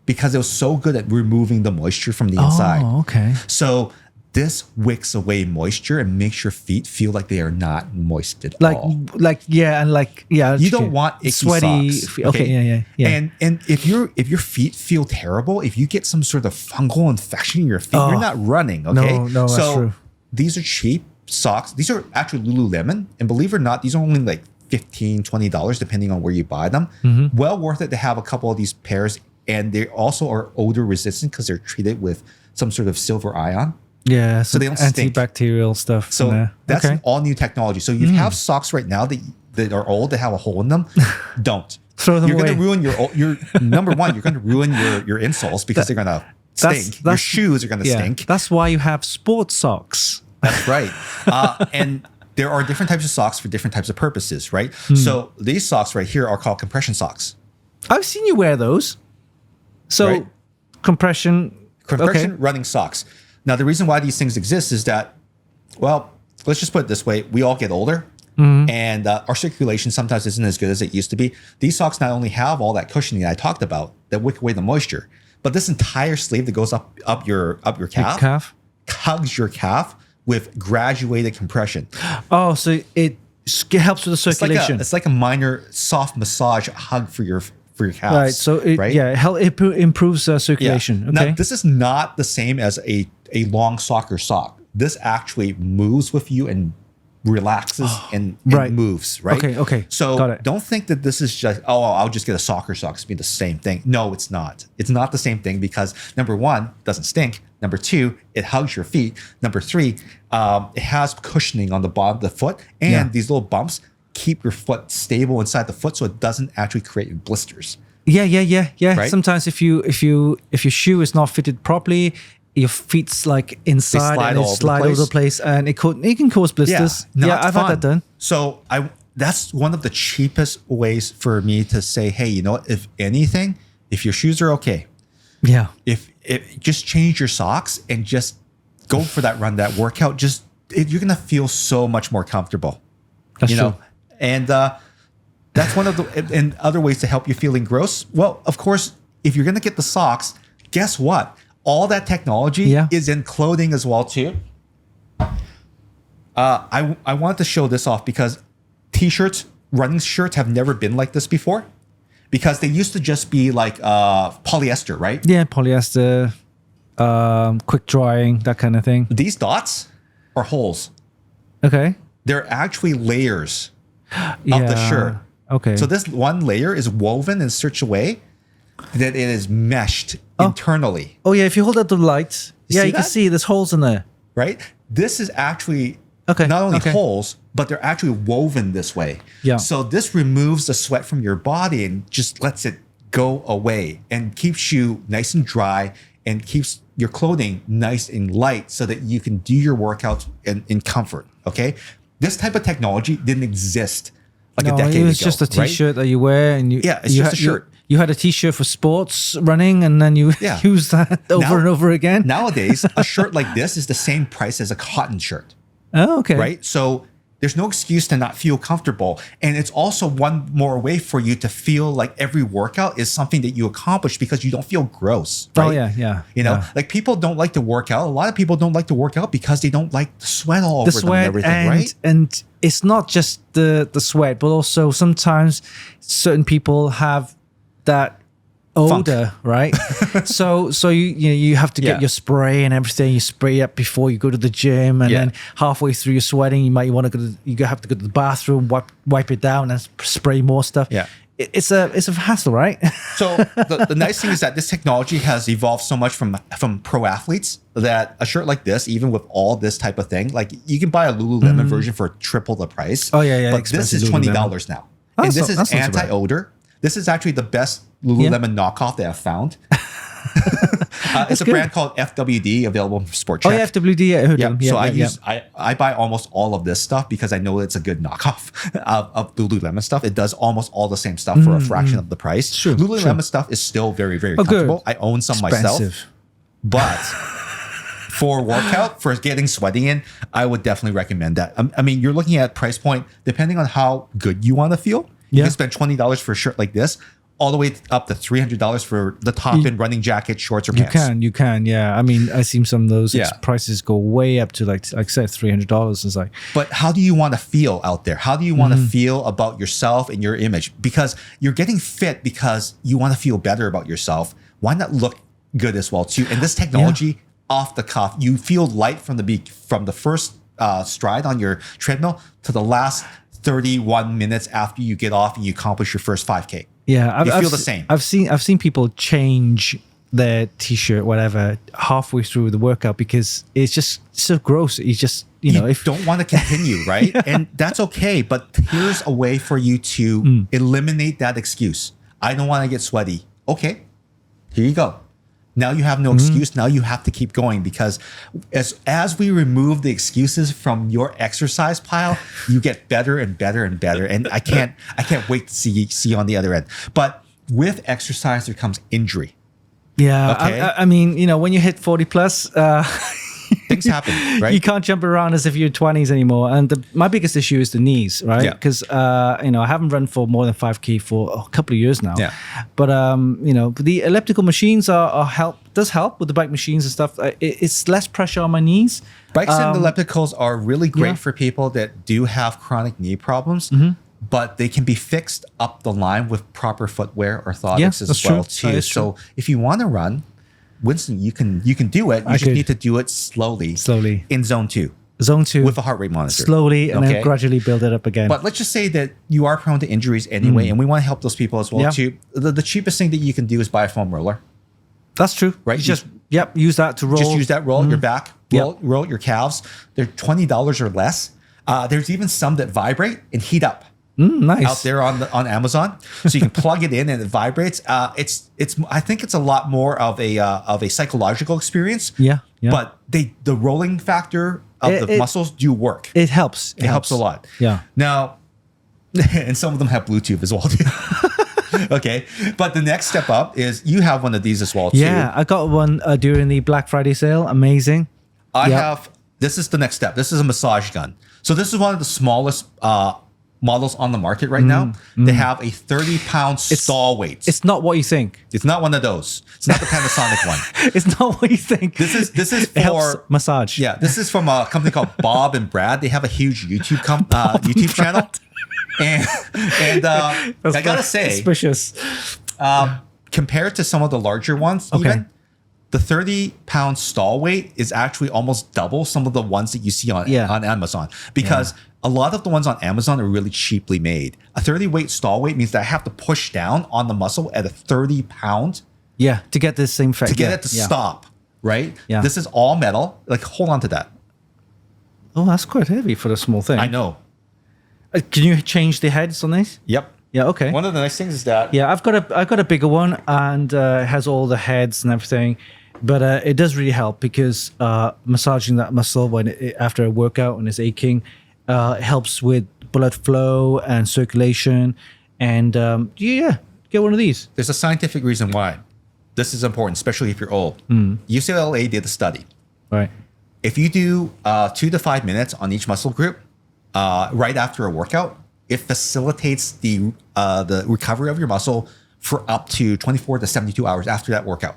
because it was so good at removing the moisture from the inside. Oh, okay. So this wicks away moisture and makes your feet feel like they are not moist at all. You don't want icky sweaty socks. Okay, yeah. And if your feet feel terrible, if you get some sort of fungal infection in your feet, you're not running. Okay, no, that's true. These are cheap socks. These are actually Lululemon, and believe it or not, these are only like $15, $20 depending on where you buy them. Well worth it to have a couple of these pairs, and they also are odor resistant because they're treated with some sort of silver ion. Yeah, so they don't stink. Antibacterial stuff. So that's an all new technology. So you have socks right now that are old, that have a hole in them. Don't throw them away. You're going to ruin your number one. You're going to ruin your insoles because they're going to stink. Your shoes are going to stink. That's why you have sports socks. That's right. And there are different types of socks for different types of purposes, right? So these socks right here are called compression socks. I've seen you wear those. So compression running socks. Now, the reason why these things exist is that, well, let's just put it this way. We all get older, and our circulation sometimes isn't as good as it used to be. These socks not only have all that cushioning that I talked about that wick away the moisture, but this entire sleeve that goes up your calf hugs your calf with graduated compression. Oh, so it helps with the circulation. It's like a minor soft massage hug for your calves. Right. So it improves circulation. Yeah. Okay. Now, this is not the same as a long soccer sock. This actually moves with you and relaxes and moves, right? Okay. So don't think that this is just, I'll just get a soccer sock. It's be the same thing. No, it's not. It's not the same thing because number one, it doesn't stink. Number two, it hugs your feet. Number three, it has cushioning on the bottom of the foot, and these little bumps keep your foot stable inside the foot so it doesn't actually create blisters. Yeah. Right? Sometimes if your shoe is not fitted properly, your feet's like inside and they slide all over the place, and it can cause blisters. Yeah, I've had that done. So that's one of the cheapest ways for me to say, hey, you know what? If anything, if your shoes are okay, if just change your socks and just go for that run, that workout. You're gonna feel so much more comfortable. That's true. And that's one of and other ways to help you feeling gross. Well, of course, if you're gonna get the socks, guess what? All that technology is in clothing as well too. I wanted to show this off because t-shirts, running shirts have never been like this before, because they used to just be like polyester, right? Yeah, polyester, quick drying, that kind of thing. These dots are holes. Okay. They're actually layers of the shirt. Okay. So this one layer is woven in such a way that it is meshed internally. Oh yeah, if you hold up the light, You can see there's holes in there. Right? This is actually Okay. not only Okay. holes, but they're actually woven this way. Yeah. So this removes the sweat from your body and just lets it go away and keeps you nice and dry and keeps your clothing nice and light so that you can do your workouts in comfort. Okay. This type of technology didn't exist like a decade ago. It was just a t-shirt that you wear, and it's just a shirt. You had a t-shirt for sports running, and then you use that over and over again. Nowadays, a shirt like this is the same price as a cotton shirt. Oh, okay. Right? So there's no excuse to not feel comfortable. And it's also one more way for you to feel like every workout is something that you accomplish because you don't feel gross. Right? Oh, yeah. You know, like people don't like to work out. A lot of people don't like to work out because they don't like the sweat all over them and everything, right? And it's not just the sweat, but also sometimes certain people have that odor, right? so you have to get your spray and everything. You spray up before you go to the gym, and then halfway through you're sweating. You might want to you have to go to the bathroom, wipe it down, and spray more stuff. Yeah. It's a hassle, right? So the nice thing is that this technology has evolved so much from pro athletes that a shirt like this, even with all this type of thing, like you can buy a Lululemon version for triple the price. Oh yeah. But this is $20 now, and this is anti-odor. This is actually the best Lululemon knockoff that I've found. It's a brand called FWD, available from Sport Check. Oh yeah, FWD. I heard them. I buy almost all of this stuff because I know it's a good knockoff of Lululemon stuff. It does almost all the same stuff for a fraction of the price. True, Lululemon stuff is still very, very comfortable. I own some myself, but for workout, for getting sweating in, I would definitely recommend that. I mean, you're looking at price point depending on how good you want to feel. You can spend $20 for a shirt like this, all the way up to $300 for the top end running jacket, shorts, or pants. You can, yeah. I mean, I've seen some of those prices go way up to like I said, $300. It's like, but how do you want to feel out there? How do you want to feel about yourself and your image? Because you're getting fit because you want to feel better about yourself. Why not look good as well too? And this technology, off the cuff, you feel light from the first stride on your treadmill to the last 31 minutes after you get off and you accomplish your first 5K. Yeah, you feel the same. I've seen people change their t-shirt, whatever, halfway through the workout because it's just so gross. It's just you don't want to continue, right? And that's okay. But here's a way for you to eliminate that excuse. I don't want to get sweaty. Okay, here you go. Now you have no excuse. Now you have to keep going because as we remove the excuses from your exercise pile, you get better and better and better. And I can't wait to see you on the other end. But with exercise, there comes injury. Yeah. Okay? I mean, when you hit 40 plus, things happen, right? You can't jump around as if you're 20s anymore. And my biggest issue is the knees, right? Yeah. Because, I haven't run for more than 5K for a couple of years now. Yeah. But, the elliptical machines does help with the bike machines and stuff. It's less pressure on my knees. Bikes and ellipticals are really great for people that do have chronic knee problems. But they can be fixed up the line with proper footwear, orthotics as well too. So if you want to run, Winston, you can do it. You just need to do it slowly in zone 2. Zone 2 with a heart rate monitor. Slowly and then gradually build it up again. But let's just say that you are prone to injuries anyway, and we want to help those people as well too. The cheapest thing that you can do is buy a foam roller. That's true. Right? You just use that to roll. Just use that, roll your back, roll your calves. They're $20 or less. There's even some that vibrate and heat up. Nice. Out there on Amazon, so you can plug it in and it vibrates. I think it's a lot more of a psychological experience. Yeah. But the rolling factor of the muscles do work. It helps. It helps a lot. Yeah. Now, and some of them have Bluetooth as well too. Okay, but the next step up is you have one of these as well too. Yeah, I got one during the Black Friday sale. Amazing. I have. This is the next step. This is a massage gun. So this is one of the smallest models on the market right now. They have a 30-pound stall weight. It's not what you think. It's not one of those. It's not the Panasonic one. It's not what you think. This is it helps for massage. Yeah, this is from a company called Bob and Brad. They have a huge YouTube channel, and I gotta say, suspicious. Compared to some of the larger ones, even the 30-pound stall weight is actually almost double some of the ones that you see on Amazon because A lot of the ones on Amazon are really cheaply made. A 30 weight stall weight means that I have to push down on the muscle at a 30 pound Yeah, to get the same effect. to get it to stop, right? Yeah. This is all metal. Like, hold on to that. Oh, that's quite heavy for the small thing. I know. Can you change the heads on this? Yep. Yeah, okay. One of the nice things is that Yeah, I've got a bigger one, and it has all the heads and everything. But it does really help because massaging that muscle after a workout when it's aching helps with blood flow and circulation. And get one of these. there's a scientific reason why this is important, especially if you're old. UCLA did a study. Right. If you do 2 to 5 minutes on each muscle group right after a workout, it facilitates the recovery of your muscle for up to 24 to 72 hours after that workout.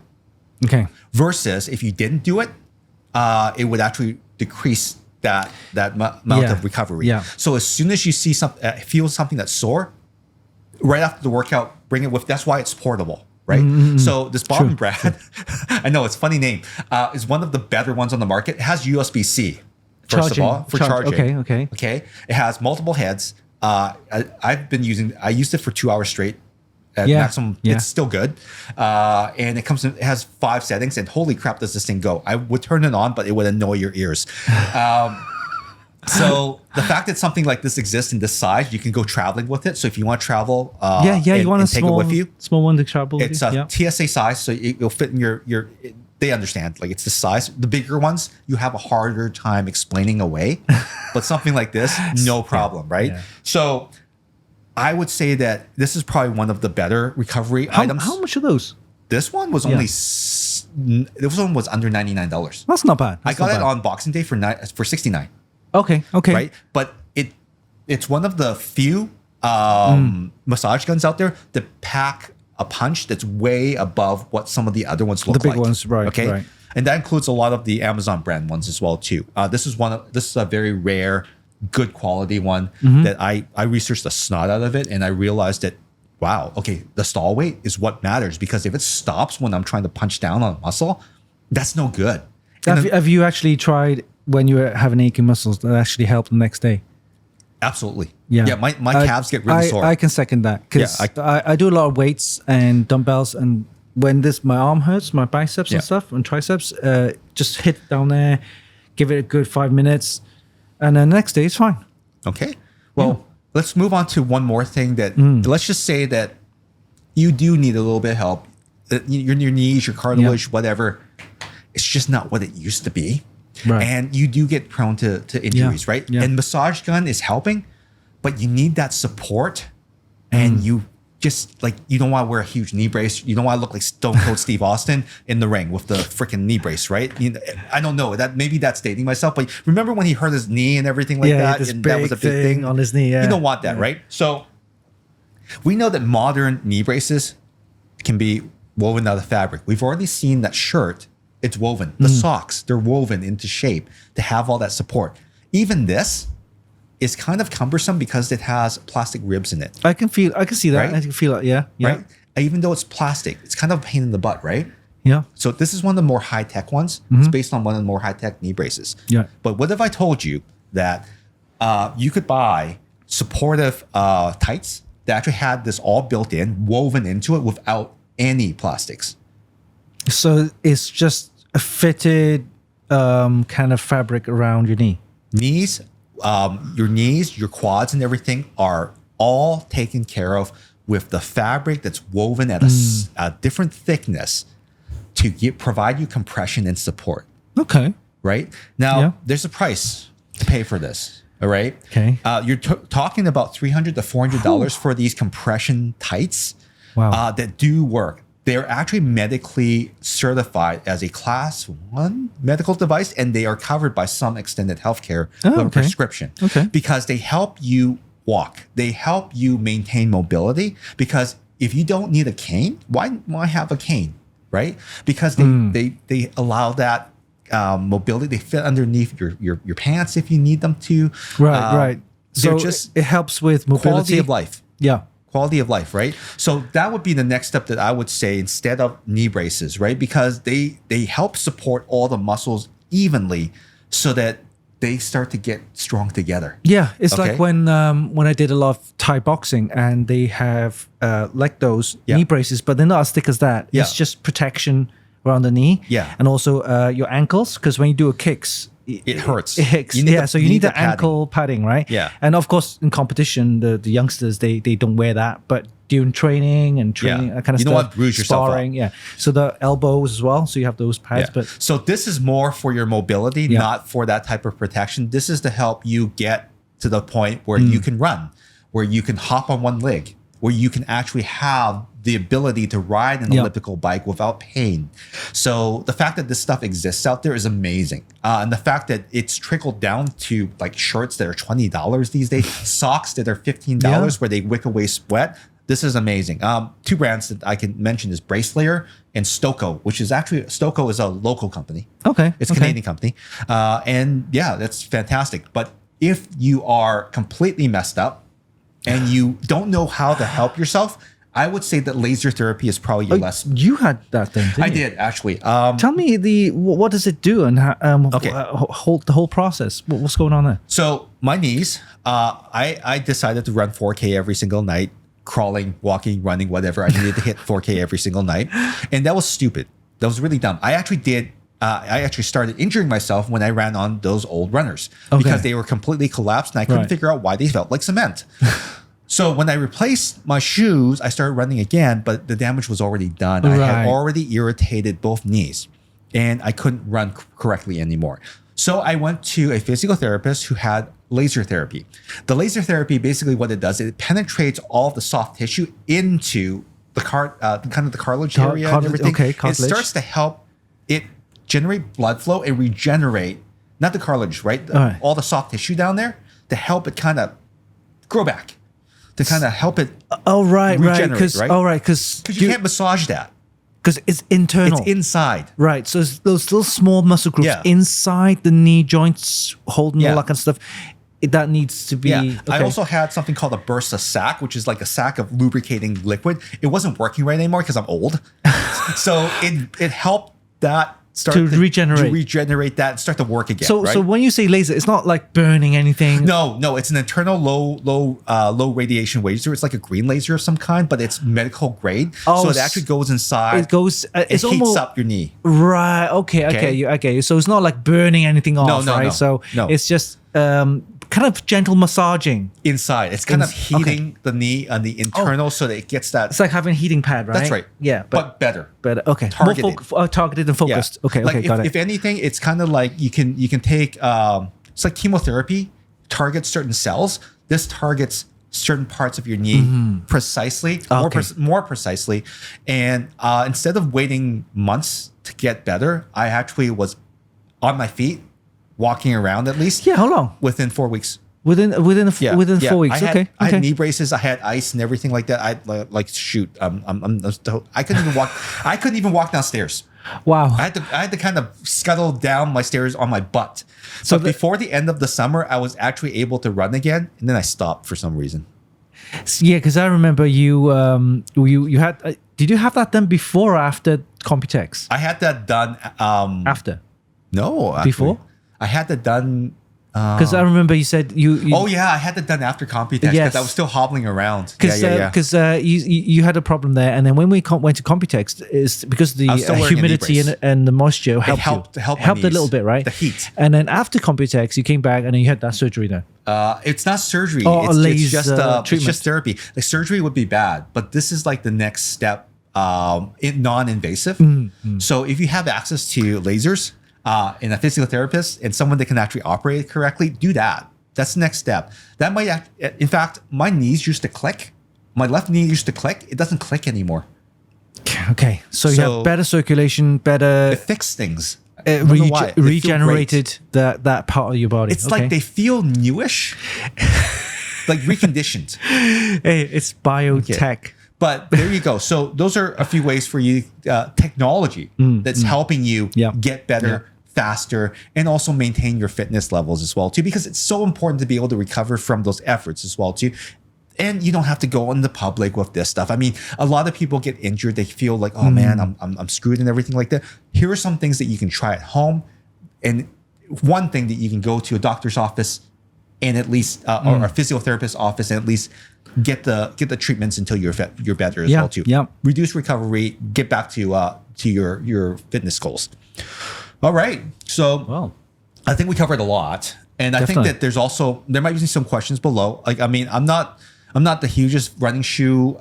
Okay. Versus if you didn't do it, it would actually decrease that amount of recovery. Yeah. So as soon as you see feel something that's sore, right after the workout, bring it with. That's why it's portable, right? So this Bob and Brad, I know it's a funny name, is one of the better ones on the market. It has USB-C. First of all, for charging. Okay. It has multiple heads. I used it for 2 hours straight. At maximum, it's still good. And it has 5 settings, and holy crap, does this thing go? I would turn it on, but it would annoy your ears. So the fact that something like this exists in this size, you can go traveling with it. So if you want to travel, you want to take it with you. Small one to travel with. It's a TSA size, so it'll fit in your. They understand, like it's the size. The bigger ones, you have a harder time explaining away, but something like this, no problem, right? Yeah. So I would say that this is probably one of the better recovery items. How much are those? This one was only. This one was under $99. That's not bad. I got it on Boxing Day for $69. Okay. Right, but it's one of the few massage guns out there that pack a punch that's way above what some of the other ones look like. The big ones, right? Okay, right. And that includes a lot of the Amazon brand ones as well too. This is a very rare, good quality one that I researched the snot out of it, and I realized that wow, okay, the stall weight is what matters, because if it stops when I'm trying to punch down on a muscle, that's no good. Have you actually tried when you have aching muscles that actually help the next day? Absolutely. Yeah. Yeah. My calves get really sore. I can second that because I do a lot of weights and dumbbells, and when my arm hurts, my biceps and stuff and triceps, just hit down there, give it a good 5 minutes, and then the next day it's fine. Okay. Well, let's move on to one more thing that let's just say that you do need a little bit of help. Your knees, your cartilage, whatever. It's just not what it used to be. Right. And you do get prone to injuries, right? Yeah. And massage gun is helping, but you need that support. And you just you don't want to wear a huge knee brace. You don't want to look like Stone Cold Steve Austin in the ring with the freaking knee brace, right? I don't know. Maybe that's dating myself, but remember when he hurt his knee and everything like that? And that was a big thing on his knee. Yeah. You don't want that, right? So we know that modern knee braces can be woven out of fabric. We've already seen that shirt. It's woven. The socks, they're woven into shape to have all that support. Even this is kind of cumbersome because it has plastic ribs in it. I can see that. Right? I can feel it. Yeah. Right? Even though it's plastic, it's kind of a pain in the butt, right? Yeah. So this is one of the more high-tech ones. It's based on one of the more high-tech knee braces. Yeah. But what if I told you that you could buy supportive tights that actually had this all built in, woven into it without any plastics? So it's just a fitted kind of fabric around your knee. Your knees, your quads, and everything are all taken care of with the fabric that's woven at a different thickness to provide you compression and support. Okay. Right? Now, there's a price to pay for this. All right? Okay. You're talking about $300 to $400 for these compression tights that do work. They're actually medically certified as a class 1 medical device, and they are covered by some extended healthcare prescription because they help you walk. They help you maintain mobility, because if you don't need a cane, why have a cane, right? Because they allow that mobility. They fit underneath your pants if you need them to. Right. So it helps with mobility. Quality of life. Yeah. Quality of life, right? So that would be the next step that I would say instead of knee braces, right? Because they help support all the muscles evenly so that they start to get strong together. Yeah, it's Okay. like when I did a lot of Thai boxing and they have like those Yeah. knee braces, but they're not as thick as that. Yeah. It's just protection around the knee. Yeah. And also your ankles, because when you do a kicks, It hurts. It hits. You need Yeah, the- so you you need need the the padding. ankle padding, right? Yeah. And of course, in competition, the youngsters they don't wear that, but during training and training, Yeah. that kind of You stuff. don't want to bruise yourself up. sparring, yeah. So the elbows as well. So you have those pads, Yeah. but So this is more for your mobility, Yeah. not for that type of protection. This is to help you get to the point where you can run, where you can hop on one leg, where you can actually have the ability to ride an Yeah. elliptical bike without pain. So the fact that this stuff exists out there is amazing. And the fact that it's trickled down to like shirts that are $20 these days, socks that are $15 where they wick away sweat. This is amazing. Two brands that I can mention is Bracelayer and Stoco, which is actually, Stoco is a local company. okay. It's a Canadian company. And yeah, that's fantastic. But if you are completely messed up and you don't know how to help yourself, I would say that laser therapy is probably your less. You had that thing, didn't I you? did actually. Tell me what does it do and how, Okay. the whole process. What's going on there? So my knees, I decided to run 4K every single night, crawling, walking, running, whatever. I needed to hit 4K every single night. And that was stupid. That was really dumb. I actually started injuring myself when I ran on those old runners because they were completely collapsed and I couldn't Right. figure out why they felt like cement. So when I replaced my shoes, I started running again, but the damage was already done. I had Right. already irritated both knees and I couldn't run correctly anymore. So I went to a physical therapist who had laser therapy. The laser therapy, basically what it does, it penetrates all the soft tissue into the kind of the cartilage area and Cartilage, everything. okay, It cartilage. starts to help it generate blood flow and regenerate, not the cartilage, right? Right. All the soft tissue down there to help it kind of grow back, to kind of help it, Oh right, Regenerate, because right? because because you can't massage that. it's internal. It's inside. Right, so it's those little small muscle groups Yeah. inside the knee joints, holding Yeah. all that kind of stuff. That needs to be. Yeah. I okay. also had something called a Bursa sac, which is like a sack of lubricating liquid. It wasn't working right anymore because I'm old. So it helped that start To regenerate. to regenerate that and start to work again. So right? so when you say laser, it's not like burning anything. No, it's an internal low radiation laser. It's like a green laser of some kind, but it's medical grade. Oh, so it actually goes inside. It goes. It It's heats almost up your knee. right. Okay. Okay. I get you. So it's not like burning anything off, no, right? no, So no. it's just kind of gentle massaging. Inside. It's kind of okay. heating the knee on the internal so that it gets that. It's like having a heating pad, right? That's right. Yeah, But better. but okay, targeted. more targeted and focused. Okay, Like okay, got if it. anything, it's kind of like you can take it's like chemotherapy targets certain cells. This targets certain parts of your knee precisely, Okay. more precisely. And instead of waiting months to get better, I actually was on my feet, walking around at least Yeah, how long? within 4 weeks. Within 4 weeks. I had, Okay, I had okay. knee braces. I had ice and everything like that. I like shoot. I couldn't even walk. I couldn't even walk downstairs. Wow. I had to kind of scuttle down my stairs on my butt. So So before the end of the summer, I was actually able to run again, and then I stopped for some reason. Yeah, because I remember you had. Did you have that done before or after Computex? I had that done. After, No, actually. Before? I had that done. because I remember you said you. Oh yeah, I had that done after Computex because Yes. I was still hobbling around. Because you had a problem there, and then when we went to Computex, is because the I was still wearing a knee humidity brace. and the moisture helped helped my a knees. little bit, right? The heat. And then after Computex, you came back and then you had that surgery there. It's not surgery. Or a It's laser just it's treatment. just therapy. Like surgery would be bad, but this is like the next step, non-invasive. Mm-hmm. So if you have access to lasers and a physical therapist and someone that can actually operate it correctly, do that. That's the next step. That might, in fact, my knees used to click. My left knee used to click. It doesn't click anymore. Okay, so you So- have better circulation, better It fixed things. I don't know why. They feel great. regenerated that part of your body. It's like they feel newish, like reconditioned. hey, it's biotech. But there you go. So those are a few ways for you, technology that's helping you Yeah. get better, faster, and also maintain your fitness levels as well too, because it's so important to be able to recover from those efforts as well too. And you don't have to go in the public with this stuff. I mean, a lot of people get injured. They feel like, oh man, I'm screwed and everything like that. Here are some things that you can try at home and one thing that you can go to a doctor's office and at least or a physiotherapist's office and at least get the treatments until you're better as well too. Yeah. Reduce recovery, get back to your fitness goals. All right. So I think we covered a lot. And I think that there might be some questions below. Like, I mean, I'm not the hugest running shoe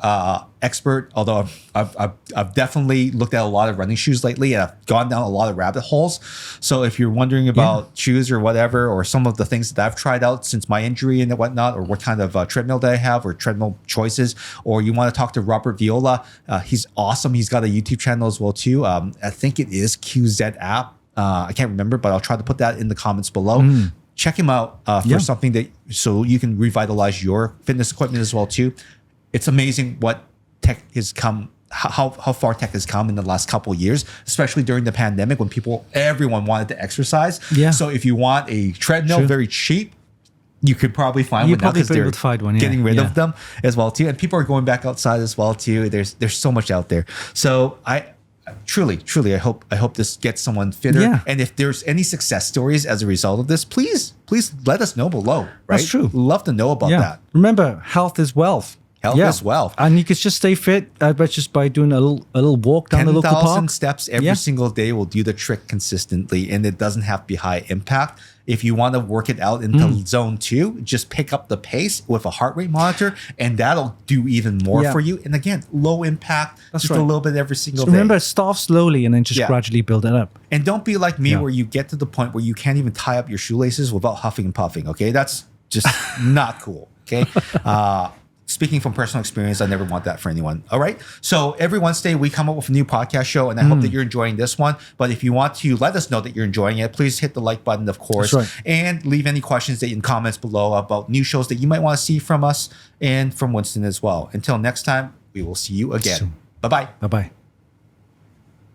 expert, although I've definitely looked at a lot of running shoes lately, and I've gone down a lot of rabbit holes. So if you're wondering about shoes or whatever, or some of the things that I've tried out since my injury and whatnot, or what kind of treadmill that I have, or treadmill choices, or you want to talk to Robert Viola, he's awesome. He's got a YouTube channel as well too. I think it is QZ app. I can't remember, but I'll try to put that in the comments below. Check him out for something that so you can revitalize your fitness equipment as well too. It's amazing what tech has come, how far tech has come in the last couple of years, especially during the pandemic when everyone wanted to exercise. Yeah. So if you want a treadmill very cheap, you could probably find one now because they're getting rid of them as well too. And people are going back outside as well too. There's so much out there. So I truly, I hope this gets someone fitter. Yeah. And if there's any success stories as a result of this, please let us know below. Right? That's true. Love to know about that. Remember, health is wealth. Health is wealth. And you can just stay fit just by doing a little walk down the local park. 10,000 steps every single day will do the trick consistently, and it doesn't have to be high impact. If you want to work it out into zone 2, just pick up the pace with a heart rate monitor, and that'll do even more for you. And again, low impact, just a little bit every single day. Remember, start slowly and then just gradually build it up. And don't be like me where you get to the point where you can't even tie up your shoelaces without huffing and puffing, okay? That's just not cool, okay? Speaking from personal experience, I never want that for anyone. All right. So every Wednesday we come up with a new podcast show, and I hope that you're enjoying this one. But if you want to let us know that you're enjoying it, please hit the like button, of course, and leave any questions in comments below about new shows that you might want to see from us and from Winston as well. Until next time, we will see you again. Bye-bye. Bye-bye.